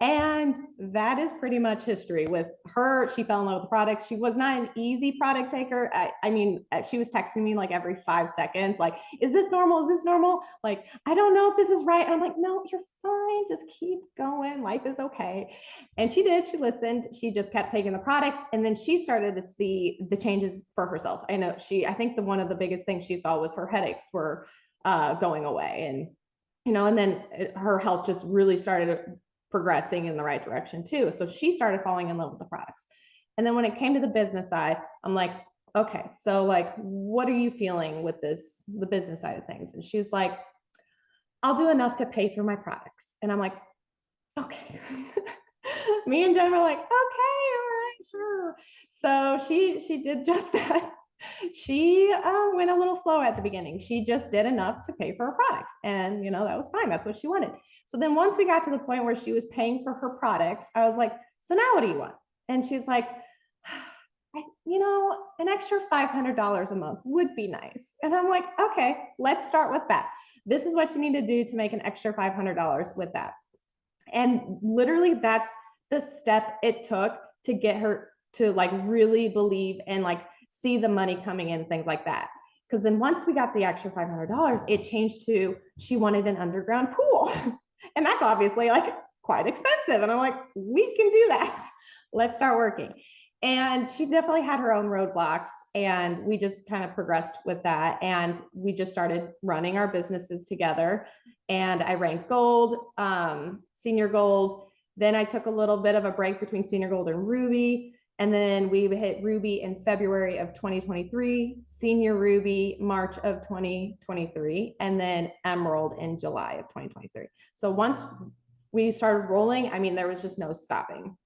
And that is pretty much history with her. She fell in love with the products. She was not an easy product taker. I mean, she was texting me like every 5 seconds, like, is this normal? Is this normal? Like, I don't know if this is right. And I'm like, no, you're fine. Just keep going. Life is okay. And she did. She listened. She just kept taking the products. And then she started to see the changes for herself. I think one of the biggest things she saw was her headaches were going away. And, you know, and then her health just really started progressing in the right direction too. So she started falling in love with the products. And then when it came to the business side, I'm like, okay, so like, what are you feeling with the business side of things? And she's like, I'll do enough to pay for my products. And I'm like, okay. Me and Jen were like, okay, all right, sure. So she did just that. She went a little slow at the beginning. She just did enough to pay for her products. And, you know, that was fine. That's what she wanted. So then once we got to the point where she was paying for her products, I was like, so now what do you want? And she's like, you know, an extra $500 a month would be nice. And I'm like, okay, let's start with that. This is what you need to do to make an extra $500 with that. And literally that's the step it took to get her to like really believe and like see the money coming in, things like that. Because then once we got the extra $500, it changed to she wanted an underground pool. And that's obviously like quite expensive. And I'm like, we can do that. Let's start working. And she definitely had her own roadblocks, and we just kind of progressed with that. And we just started running our businesses together. And I ranked gold, senior gold. Then I took a little bit of a break between senior gold and ruby. And then we hit ruby in February of 2023, senior ruby, March of 2023, and then emerald in July of 2023. So once we started rolling, I mean, there was just no stopping.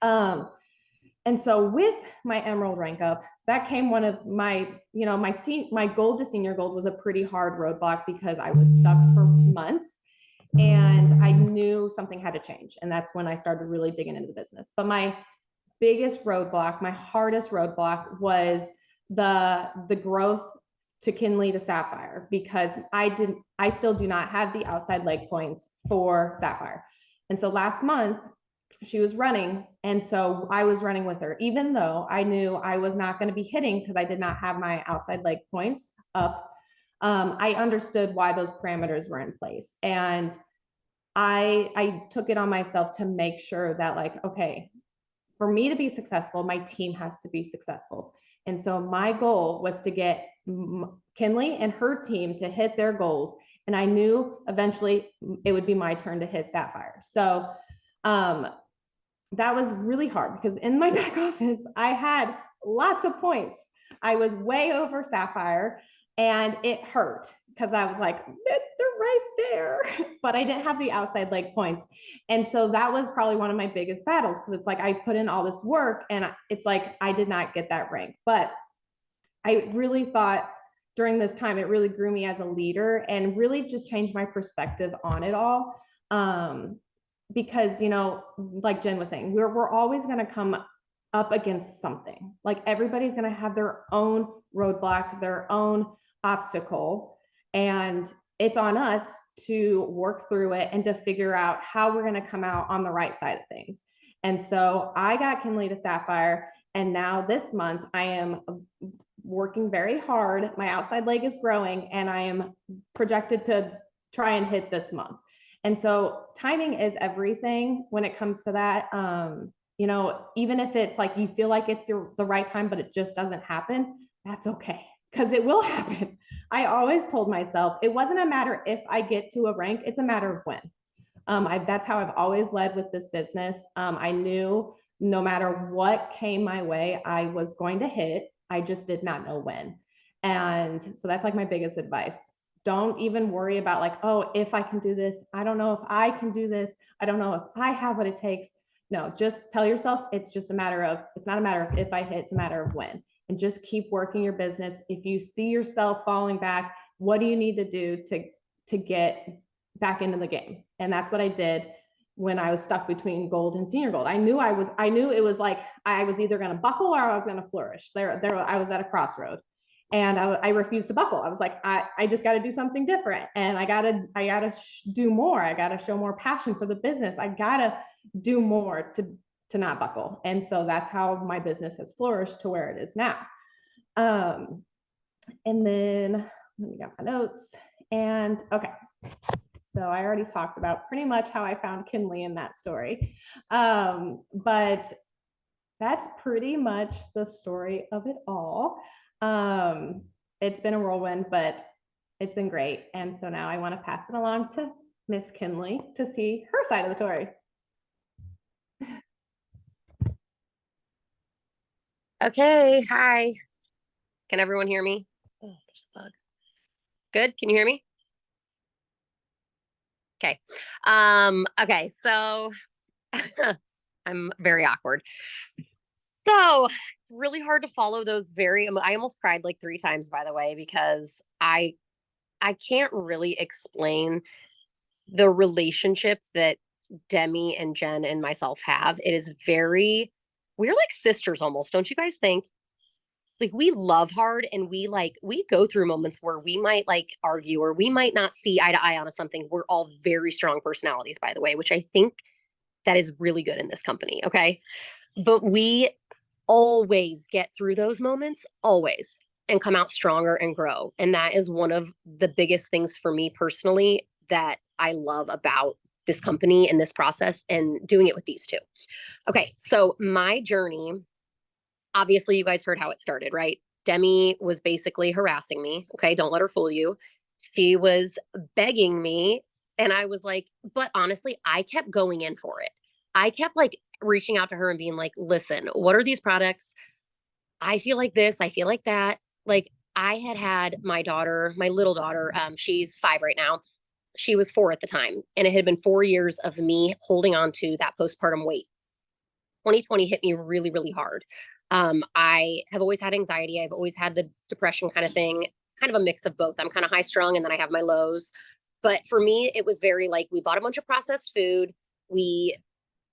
And so with my emerald rank up, that came one of my, you know, my gold to senior gold was a pretty hard roadblock because I was stuck for months and I knew something had to change. And that's when I started really digging into the business. But my biggest roadblock, my hardest roadblock was the growth to Kinleigh to Sapphire, because I still do not have the outside leg points for Sapphire. And so last month she was running, and so I was running with her, even though I knew I was not going to be hitting because I did not have my outside leg points up. I understood why those parameters were in place, and I took it on myself to make sure that, like, okay, for me to be successful, my team has to be successful. And so my goal was to get Kinleigh and her team to hit their goals. And I knew eventually it would be my turn to hit Sapphire. So that was really hard because in my back office, I had lots of points. I was way over Sapphire and it hurt because I was like, they're right there, but I didn't have the outside leg points. And so that was probably one of my biggest battles, because it's like I put in all this work and it's like I did not get that rank. But I really thought during this time, it really grew me as a leader and really just changed my perspective on it all. Because, you know, like Jen was saying, we're always going to come up against something. Like everybody's going to have their own roadblock, their own obstacle, and it's on us to work through it and to figure out how we're going to come out on the right side of things. And so I got Kinleigh to Sapphire, and now this month I am working very hard. My outside leg is growing, and I am projected to try and hit this month. And so timing is everything when it comes to that. You know, even if it's like you feel like it's the right time, but it just doesn't happen, that's okay, because it will happen. I always told myself it wasn't a matter if I get to a rank, it's a matter of when. That's how I've always led with this business. I knew no matter what came my way, I was going to hit. I just did not know when. And so that's like my biggest advice. Don't even worry about like, oh, if I can do this, I don't know if I can do this. I don't know if I have what it takes. No, just tell yourself it's just a matter of, it's not a matter of if I hit, it's a matter of when. And just keep working your business. If you see yourself falling back, what do you need to do to get back into the game? And that's what I did when I was stuck between gold and senior gold. I knew it was like I was either going to buckle or I was going to flourish. I was at a crossroad, and I refused to buckle. I was like, I just got to do something different, and I gotta do more. I gotta show more passion for the business. I gotta do more to not buckle. And so that's how my business has flourished to where it is now. And then let me get my notes. And okay, so I already talked about pretty much how I found Kinleigh in that story. But that's pretty much the story of it all. It's been a whirlwind, but it's been great. And so now I want to pass it along to Miss Kinleigh to see her side of the story. Okay, hi. Can everyone hear me? Oh, there's a bug. Good. Can you hear me? Okay. Okay, so I'm very awkward. So it's really hard to follow those I almost cried like 3 times, by the way, because I can't really explain the relationship that Demi and Jen and myself have. It is we're like sisters almost, don't you guys think? Like we love hard, and we go through moments where we might like argue or we might not see eye to eye on something. We're all very strong personalities, by the way, which I think that is really good in this company. Okay. But we always get through those moments, always, and come out stronger and grow. And that is one of the biggest things for me personally that I love about this company and this process and doing it with these two. Okay. So my journey, obviously, you guys heard how it started, right? Demi was basically harassing me. Okay. Don't let her fool you. She was begging me. And I was like, but honestly, I kept going in for it. I kept like reaching out to her and being like, listen, what are these products? I feel like this. I feel like that. Like I had my daughter, my little daughter, she's 5 right now. She was 4 at the time. And it had been 4 years of me holding on to that postpartum weight. 2020 hit me really, really hard. I have always had anxiety. I've always had the depression kind of thing, kind of a mix of both. I'm kind of high strung and then I have my lows. But for me, it was very like we bought a bunch of processed food. We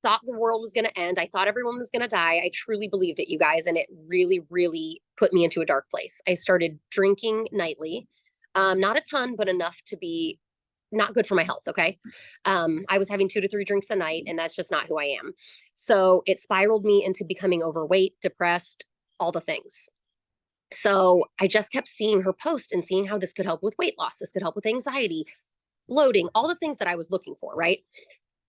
thought the world was going to end. I thought everyone was going to die. I truly believed it, you guys. And it really, really put me into a dark place. I started drinking nightly, not a ton, but enough to be not good for my health. Okay. I was having 2 to 3 drinks a night, and that's just not who I am. So it spiraled me into becoming overweight, depressed, all the things. So I just kept seeing her post and seeing how this could help with weight loss. This could help with anxiety, bloating, all the things that I was looking for. Right.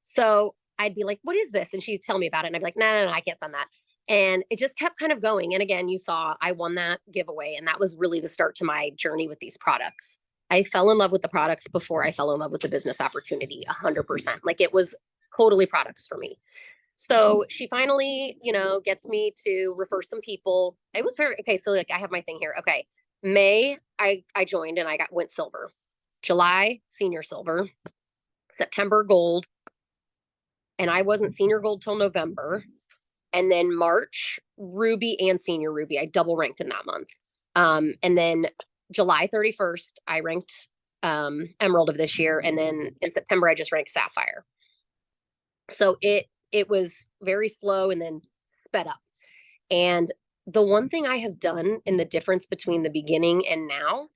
So I'd be like, what is this? And she'd tell me about it. And I'd be like, no, I can't spend that. And it just kept kind of going. And again, you saw I won that giveaway. And that was really the start to my journey with these products. I fell in love with the products before I fell in love with the business opportunity 100%. Like it was totally products for me. So she finally, gets me to refer some people. It was okay. So like I have my thing here. Okay. May, I joined and went silver. July, senior silver. September, gold. And I wasn't senior gold till November. And then March, ruby and senior ruby. I double ranked in that month. And then July 31st, I ranked emerald of this year. And then in September, I just ranked sapphire. So it was very slow and then sped up. And the one thing I have done in the difference between the beginning and now,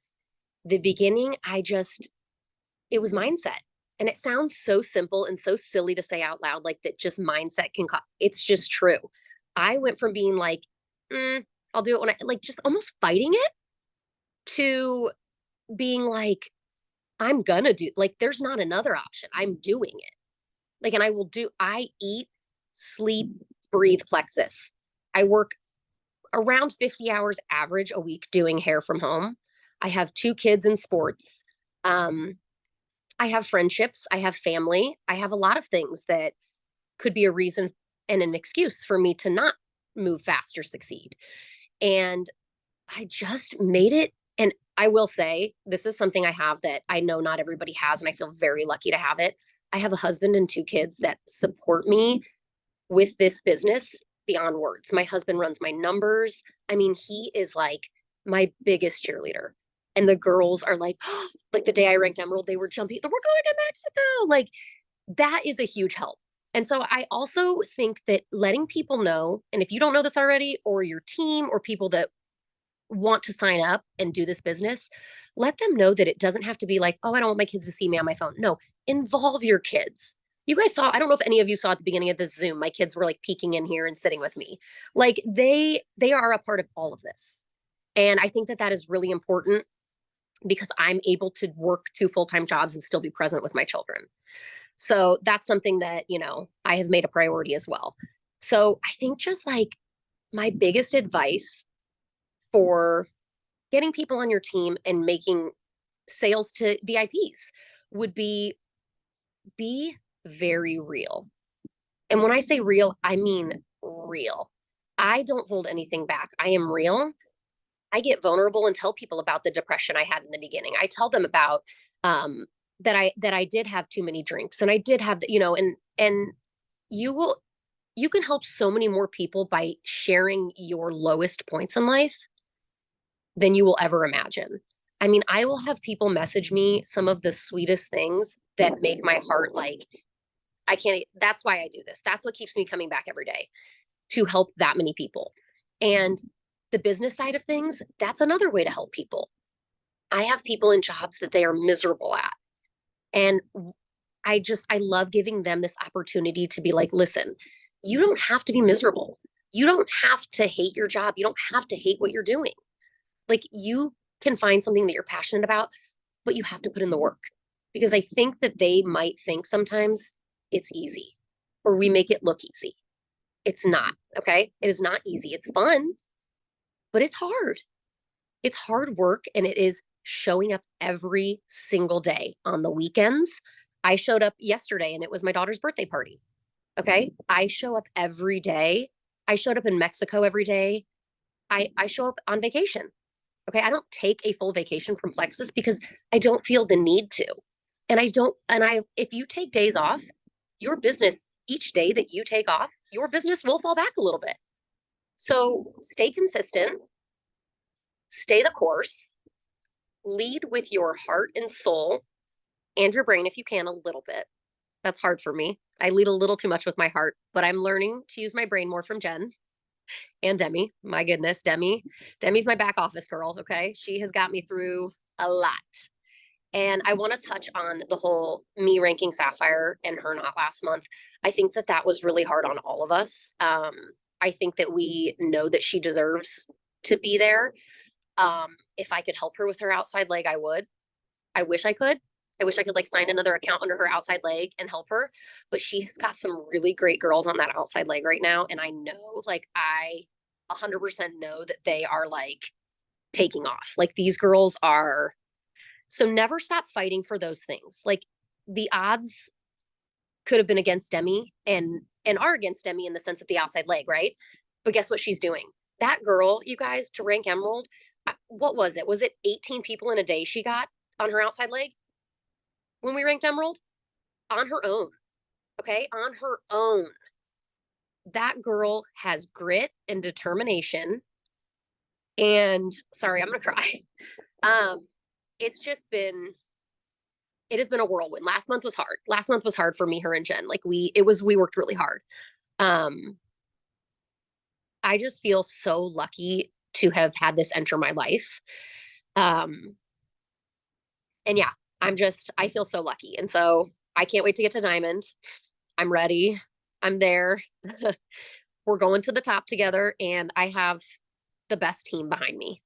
the beginning, it was mindset. And it sounds so simple and so silly to say out loud, like that just mindset it's just true. I went from being like, I'll do it when I like just almost fighting it to being like, I'm gonna do, like, there's not another option. I'm doing it. Like, and I eat, sleep, breathe Plexus. I work around 50 hours average a week doing hair from home. I have 2 kids in sports. Um, I have friendships. I have family. I have a lot of things that could be a reason and an excuse for me to not move fast or succeed. And I just made it. And I will say, this is something I have that I know not everybody has, and I feel very lucky to have it. I have a husband and 2 kids that support me with this business beyond words. My husband runs my numbers. I mean, he is like my biggest cheerleader. And the girls are like, oh, like the day I ranked Emerald, they were jumping, we're going to Mexico. Like, that is a huge help. And so I also think that letting people know, and if you don't know this already, or your team or people that want to sign up and do this business, let them know that it doesn't have to be like, oh, I don't want my kids to see me on my phone. No, involve your kids. You guys saw, I don't know if any of you saw at the beginning of this Zoom, my kids were like peeking in here and sitting with me. Like, they are a part of all of this. And I think that that is really important because I'm able to work 2 full-time jobs and still be present with my children. So that's something that, I have made a priority as well. So I think just like my biggest advice for getting people on your team and making sales to VIPs would be very real. And when I say real, I mean real. I don't hold anything back. I am real. I get vulnerable and tell people about the depression I had in the beginning. I tell them about that I did have too many drinks, and I did have and you can help so many more people by sharing your lowest points in life than you will ever imagine. I mean, I will have people message me some of the sweetest things that make my heart like, I can't, that's why I do this. That's what keeps me coming back every day, to help that many people. And the business side of things, that's another way to help people. I have people in jobs that they are miserable at. And I love giving them this opportunity to be like, listen, you don't have to be miserable. You don't have to hate your job. You don't have to hate what you're doing. Like, you can find something that you're passionate about, but you have to put in the work, because I think that they might think sometimes it's easy, or we make it look easy. It's not, okay? It is not easy. It's fun, but it's hard. It's hard work, and it is showing up every single day. On the weekends, I showed up yesterday and it was my daughter's birthday party. Okay. I show up every day. I showed up in Mexico every day. I show up on vacation. Okay. I don't take a full vacation from Plexus because I don't feel the need to. And if you take days off, your business, each day that you take off, your business will fall back a little bit. So stay consistent, stay the course, lead with your heart and soul and your brain if you can, a little bit. That's hard for me. I lead a little too much with my heart, but I'm learning to use my brain more from Jen and Demi. My goodness, Demi's my back office girl. Okay. She has got me through a lot. And I want to touch on the whole me ranking Sapphire and her not last month. I think that that was really hard on all of us. I think that we know that she deserves to be there. If I could help her with her outside leg, I would. I wish I could. I wish I could like sign another account under her outside leg and help her. But she has got some really great girls on that outside leg right now. And I know, like, I 100% know that they are like taking off. Like, these girls are. So never stop fighting for those things. Like, the odds could have been against Demi and are against Demi in the sense of the outside leg, right? But guess what she's doing? That girl, you guys, to rank Emerald, what was it? Was it 18 people in a day she got on her outside leg when we ranked Emerald? On her own. Okay? On her own. That girl has grit and determination. And sorry, I'm going to cry. It's just been, it has been a whirlwind. Last month was hard. Last month was hard for me, her and Jen. Like, we worked really hard. I just feel so lucky to have had this enter my life. And yeah, I feel so lucky. And so I can't wait to get to Diamond. I'm ready. I'm there. We're going to the top together, and I have the best team behind me.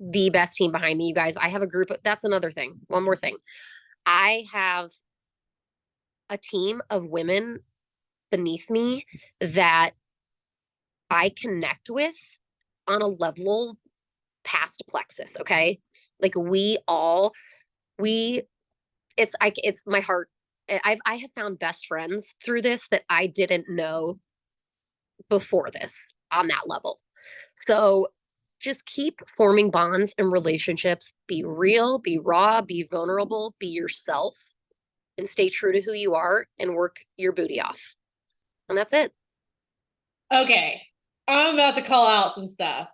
The best team behind me, you guys. I have a group. That's another thing. One more thing. I have a team of women beneath me that I connect with on a level past plexus. Okay. Like we, it's my heart. I have found best friends through this that I didn't know before this on that level. So just keep forming bonds and relationships. Be real, be raw, be vulnerable, be yourself, and stay true to who you are and work your booty off. And that's it. Okay, I'm about to call out some stuff.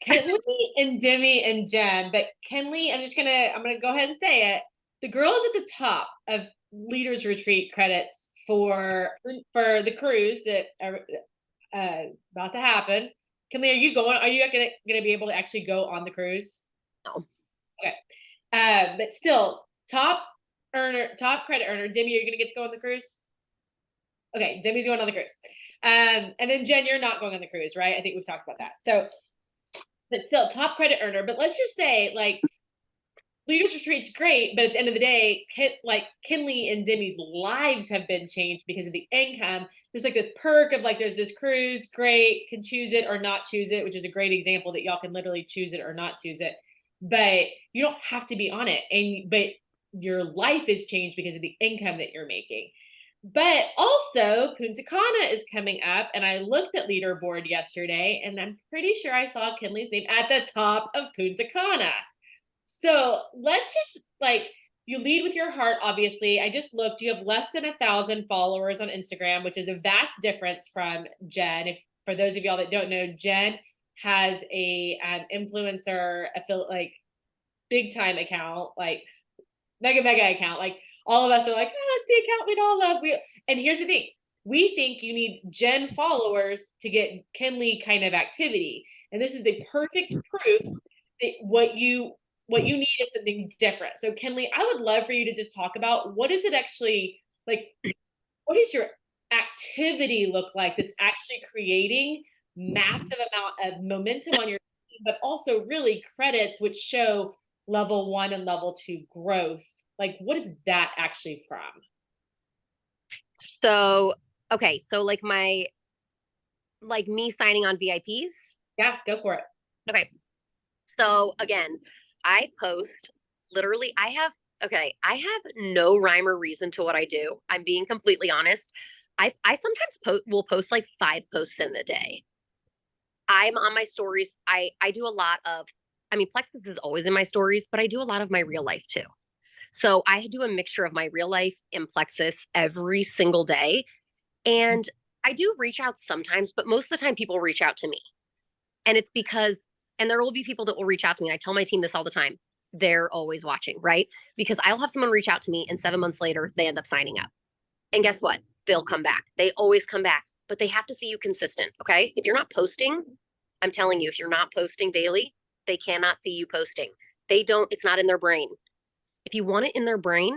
Kinleigh and Demi and Jen, but Kinleigh, I'm gonna go ahead and say it. The girls at the top of Leaders Retreat credits for the cruise that are about to happen. Kinleigh, are you going? Are you gonna be able to actually go on the cruise? No. Okay. But still, top credit earner. Demi, are you gonna get to go on the cruise? Okay, Demi's going on the cruise. And then Jen, you're not going on the cruise, right? I think we've talked about that. So, but still, top credit earner. But let's just say, like, Leaders Retreat's great, but at the end of the day, Kinleigh and Demi's lives have been changed because of the income. There's like this perk of like, there's this cruise, great, can choose it or not choose it, which is a great example that y'all can literally choose it or not choose it. But you don't have to be on it, but your life is changed because of the income that you're making. But also, Punta Cana is coming up, and I looked at leaderboard yesterday, and I'm pretty sure I saw Kinleigh's name at the top of Punta Cana. So let's just like, you lead with your heart, obviously. I just looked, you have less than 1,000 followers on Instagram, which is a vast difference from Jen. If for those of y'all that don't know, Jen has a influencer affiliate, like big time account, like mega account. Like all of us are like, oh, that's the account we'd all love. And here's the thing. We think you need Jen followers to get Kinleigh kind of activity. And this is the perfect proof that what you need is something different. So Kinleigh, I would love for you to just talk about what is it actually like, what does your activity look like that's actually creating massive amount of momentum on your team, but also really credits which show level 1 and level 2 growth. Like, what is that actually from? So, okay. So like me signing on VIPs. Yeah, go for it. Okay. So again, I post literally, I have no rhyme or reason to what I do. I'm being completely honest. I sometimes will post like 5 posts in a day. I'm on my stories. I do a lot of, I mean, Plexus is always in my stories, but I do a lot of my real life too. So I do a mixture of my real life and Plexus every single day. And I do reach out sometimes, but most of the time people reach out to me. And it's because, and there will be people that will reach out to me. And I tell my team this all the time. They're always watching, right? Because I'll have someone reach out to me and 7 months later, they end up signing up. And guess what? They'll come back. They always come back, but they have to see you consistent. Okay. If you're not posting, I'm telling you, if you're not posting daily, they cannot see you posting. It's not in their brain. If you want it in their brain,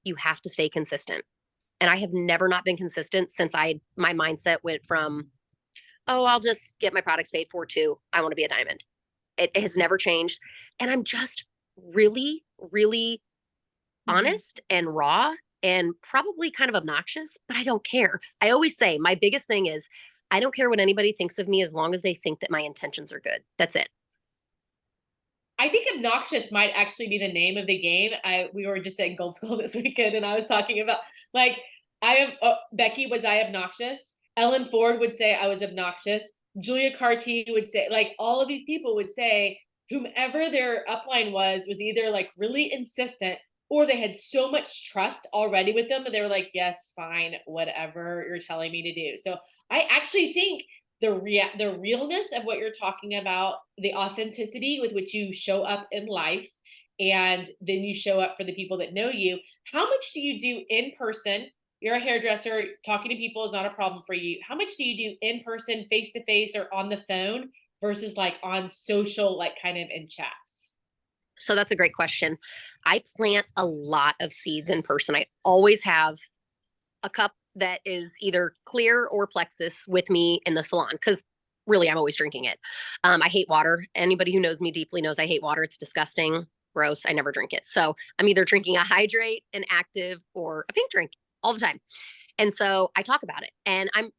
you have to stay consistent. And I have never not been consistent since my mindset went from, oh, I'll just get my products paid for too. I want to be a diamond. It has never changed. And I'm just really, really honest and raw and probably kind of obnoxious, but I don't care. I always say my biggest thing is I don't care what anybody thinks of me as long as they think that my intentions are good. That's it. I think obnoxious might actually be the name of the game. We were just at Gold School this weekend, and I was talking about like Becky, was I obnoxious? Ellen Ford would say I was obnoxious. Julia Carty would say, like, all of these people would say whomever their upline was either like really insistent or they had so much trust already with them that they were like, yes, fine, whatever you're telling me to do. So I actually think the realness of what you're talking about, the authenticity with which you show up in life, and then you show up for the people that know you. How much do you do in person? You're a hairdresser, talking to people is not a problem for you. How much do you do in person, face to face, or on the phone versus like on social, like kind of in chats? So that's a great question. I plant a lot of seeds in person. I always have a cup that is either clear or Plexus with me in the salon because really I'm always drinking it. I hate water. Anybody who knows me deeply knows I hate water. It's disgusting. gross. I never drink it. So I'm either drinking a hydrate, an active, or a pink drink all the time. And so I talk about it. And I'm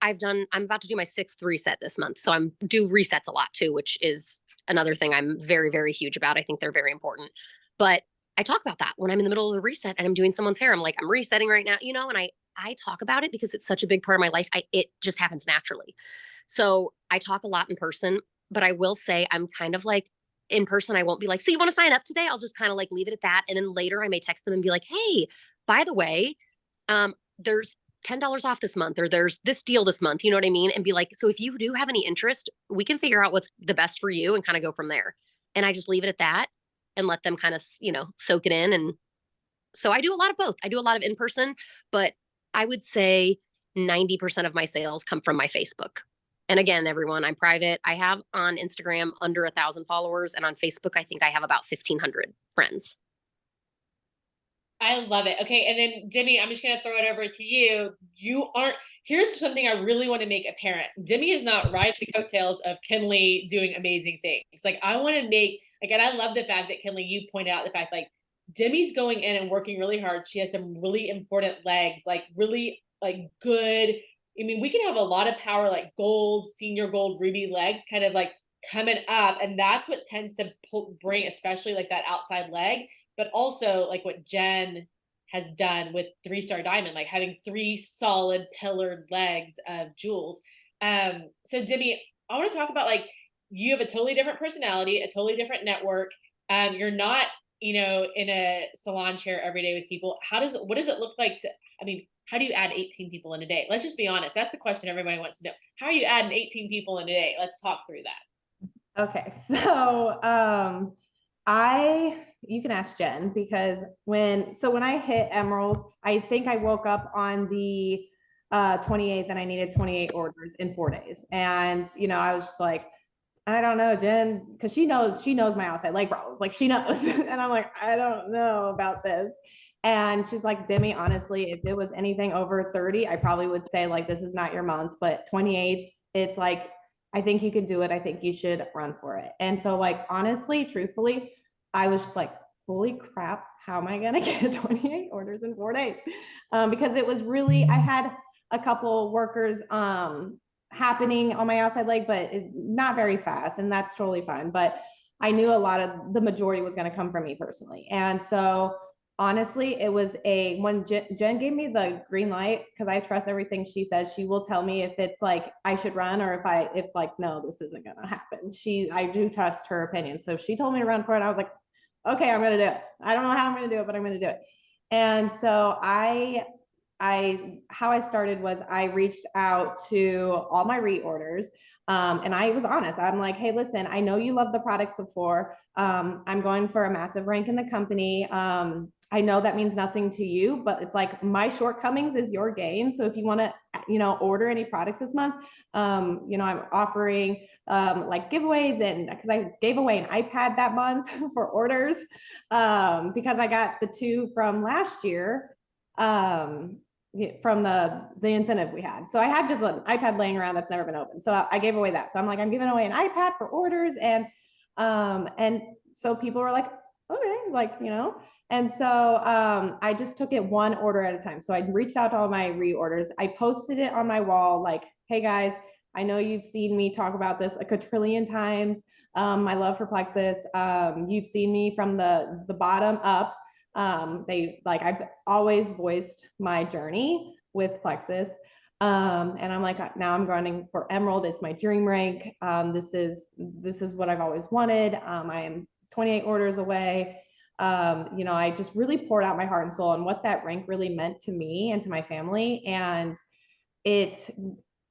about to do my 6th reset this month. So I'm do resets a lot too, which is another thing I'm very, very huge about. I think they're very important. But I talk about that when I'm in the middle of the reset and I'm doing someone's hair. I'm like, I'm resetting right now, and I talk about it because it's such a big part of my life. It just happens naturally. So I talk a lot in person, but I will say I'm kind of like in person. I won't be like, so you want to sign up today? I'll just kind of like leave it at that. And then later I may text them and be like, hey, by the way, there's $10 off this month, or there's this deal this month, you know what I mean? And be like, so if you do have any interest, we can figure out what's the best for you and kind of go from there. And I just leave it at that and let them kind of, soak it in. And so I do a lot of both. I do a lot of in person, but I would say 90% of my sales come from my Facebook. And again, everyone, I'm private. I have on Instagram under 1,000 followers, and on Facebook, I think I have about 1,500 friends. I love it. Okay. And then Demi, I'm just going to throw it over to you. Here's something I really want to make apparent. Demi is not riding the coattails of Kinleigh doing amazing things. Like I want to make, like, and I love the fact that Kinleigh, you pointed out the fact, like Demi's going in and working really hard. She has some really important legs, like really like good. I mean, we can have a lot of power, like gold, senior gold, ruby legs kind of like coming up. And that's what tends to bring, especially like that outside leg, but also like what Jen has done with 3-Star Diamond, like having 3 solid pillared legs of jewels. So Demi, I want to talk about like you have a totally different personality, a totally different network. You're not, in a salon chair every day with people. What does it look like how do you add 18 people in a day? Let's just be honest. That's the question everybody wants to know. How are you adding 18 people in a day? Let's talk through that. Okay, so you can ask Jen, because when I hit Emerald, I think I woke up on the 28th and I needed 28 orders in 4 days. And I was just like, I don't know, Jen, because she knows my outside leg problems. Like she knows. And I'm like, I don't know about this. And she's like, Demi, honestly, if it was anything over 30, I probably would say like, this is not your month, but 28, it's like, I think you could do it. I think you should run for it. And so like, honestly, truthfully, I was just like, holy crap, how am I going to get 28 orders in 4 days? Because it was really, I had a couple workers happening on my outside leg, but not very fast. And that's totally fine. But I knew the majority was going to come from me personally. And so honestly, it was when Jen gave me the green light, because I trust everything she says. She will tell me if it's like I should run, or if like, no, this isn't going to happen. I do trust her opinion. So she told me to run for it. I was like, okay, I'm going to do it. I don't know how I'm going to do it, but I'm going to do it. And so how I started was I reached out to all my reorders. And I was honest. I'm like, hey, listen, I know you loved the product before. I'm going for a massive rank in the company. I know that means nothing to you, but it's like my shortcomings is your gain. So if you want to, order any products this month, I'm offering like giveaways, and because I gave away an iPad that month for orders, because I got the 2 from last year. From the incentive we had. So I had just an iPad laying around that's never been opened. So I gave away that. So I'm like, I'm giving away an iPad for orders. And so people were like, okay, like, and so I just took it one order at a time. So I reached out to all my reorders. I posted it on my wall, like, hey guys, I know you've seen me talk about this a quadrillion times. My love for Plexus. You've seen me from the bottom up. I've always voiced my journey with Plexus. And I'm like, now I'm running for Emerald. It's my dream rank. This is what I've always wanted. I am 28 orders away. I just really poured out my heart and soul on what that rank really meant to me and to my family. And it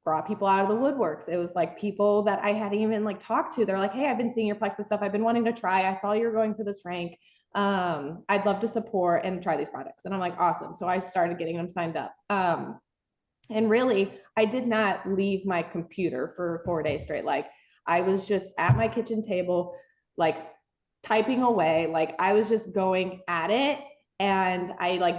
brought people out of the woodworks. It was like people that I hadn't even like talked to. They're like, hey, I've been seeing your Plexus stuff. I've been wanting to try. I saw you're going for this rank. I'd love to support and try these products. And I'm like, awesome. So I started getting them signed up. And really, I did not leave my computer for 4 days straight. Like I was just at my kitchen table, like typing away. Like I was just going at it. And I like,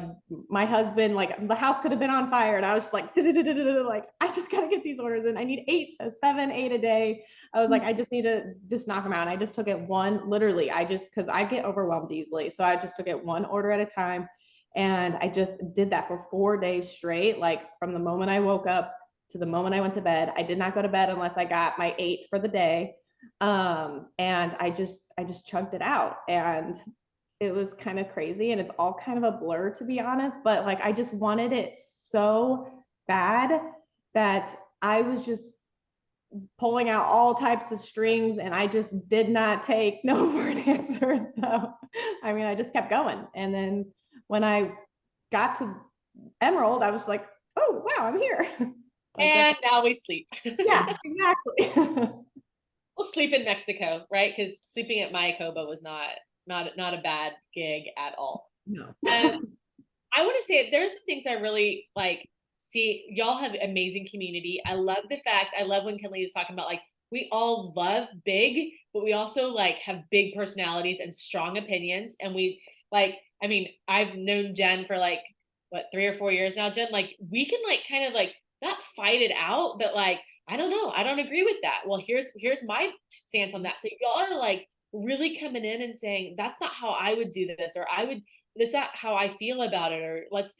my husband, like the house could have been on fire. And I was just like, like, I just got to get these orders in. I need 8 a day. I was like, I just need to just knock them out. And I just took it one, literally, cause I get overwhelmed easily. So I just took it one order at a time. And I just did that for 4 days straight. Like from the moment I woke up to the moment I went to bed. I did not go to bed unless I got my 8 for the day. And I just chugged it out. And it was kind of crazy, and it's all kind of a blur, to be honest, but like I just wanted it so bad that I was just pulling out all types of strings, and I just did not take no for an answer. So I mean, I just kept going. And then when I got to Emerald, I was like, oh wow, I'm here. Like, And now we sleep. yeah, exactly. We'll sleep in Mexico, right? Because sleeping at Mayakoba was not a bad gig at all. No. I want to say there's some things I really like. See, y'all have amazing community. I love when Kinleigh was talking about like we all love big, but we also like have big personalities and strong opinions. And we like, I mean, I've known Jen for like what 3 or 4 years now. Jen, like we can like kind of like not fight it out, but like I don't know, I don't agree with that. Well, here's my stance on that. So y'all are like really coming in and saying that's not how I would do this, or I would that's not how I feel about it, or let's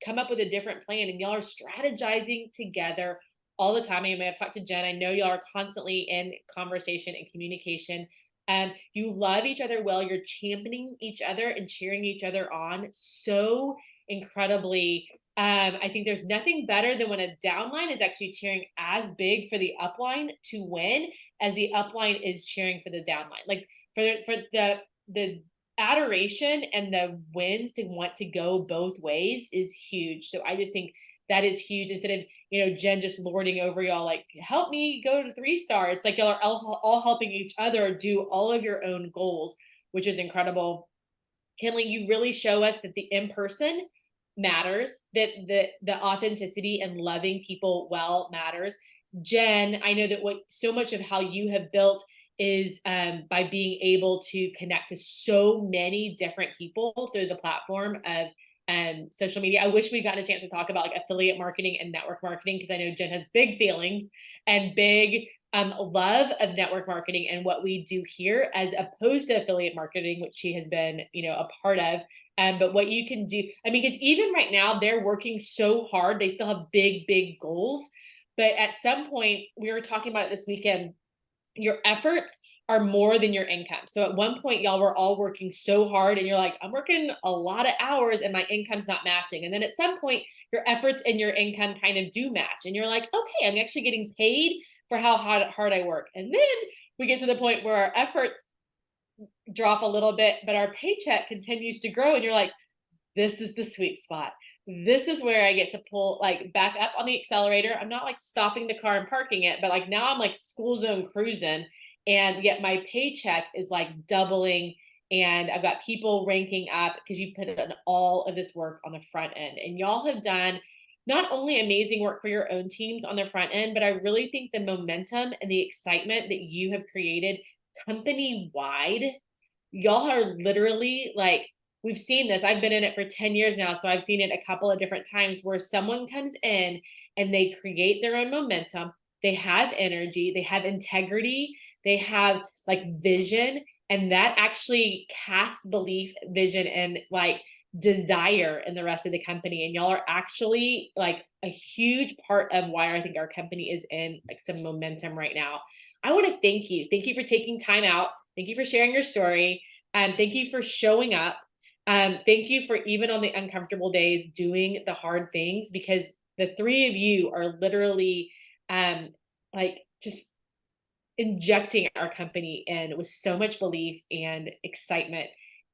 come up with a different plan. And y'all are strategizing together all the time. I mean, I've talked to Jen. I know y'all are constantly in conversation and communication. And you love each other well. You're championing each other and cheering each other on so incredibly. I think there's nothing better than when a downline is actually cheering as big for the upline to win as the upline is cheering for the downline. Like for the adoration and the wins to want to go both ways is huge. So I just think that is huge. Instead of Jen just lording over y'all like help me go to 3-star. It's like y'all are all helping each other do all of your own goals, which is incredible. Kinleigh, you really show us that the in-person matters, that the authenticity and loving people well matters. Jen, I know that what so much of how you have built is by being able to connect to so many different people through the platform of social media. I wish we got a chance to talk about like affiliate marketing and network marketing, because I know Jen has big feelings and big love of network marketing and what we do here, as opposed to affiliate marketing, which she has been, a part of. But what you can do, I mean, because even right now they're working so hard, they still have big, big goals. But at some point, we were talking about it this weekend, your efforts are more than your income. So at one point, y'all were all working so hard and you're like, I'm working a lot of hours and my income's not matching. And then at some point, your efforts and your income kind of do match. And you're like, okay, I'm actually getting paid for how hard I work. And then we get to the point where our efforts drop a little bit, but our paycheck continues to grow. And you're like, this is the sweet spot. This is where I get to pull like back up on the accelerator. I'm not like stopping the car and parking it, but like now I'm like school zone cruising, and yet my paycheck is like doubling. And I've got people ranking up because you put in all of this work on the front end. And y'all have done not only amazing work for your own teams on the front end, but I really think the momentum and the excitement that you have created company wide, y'all are literally like, we've seen this. I've been in it for 10 years now. So I've seen it a couple of different times where someone comes in and they create their own momentum. They have energy, they have integrity, they have like vision, and that actually casts belief, vision, and like desire in the rest of the company. And y'all are actually like a huge part of why I think our company is in like some momentum right now. I want to thank you. Thank you for taking time out. Thank you for sharing your story. Thank you for showing up. Thank you for even on the uncomfortable days doing the hard things, because the three of you are literally like just injecting our company in with so much belief and excitement.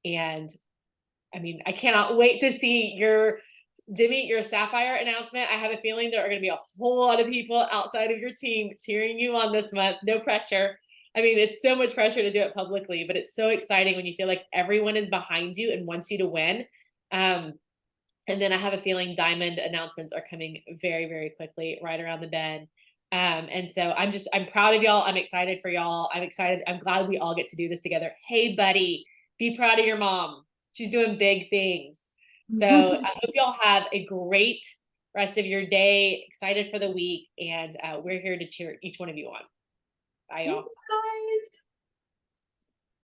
And I mean, I cannot wait to see your Demi, your Sapphire announcement. I have a feeling there are going to be a whole lot of people outside of your team cheering you on this month. No pressure. I mean, it's so much pressure to do it publicly, but it's so exciting when you feel like everyone is behind you and wants you to win. And then I have a feeling diamond announcements are coming very, very quickly, right around the bend. And so I'm proud of y'all. I'm excited for y'all. I'm excited. I'm glad we all get to do this together. Hey, buddy, be proud of your mom. she's doing big things. So I hope y'all have a great rest of your day. Excited for the week, and we're here to cheer each one of you on. Bye, y'all.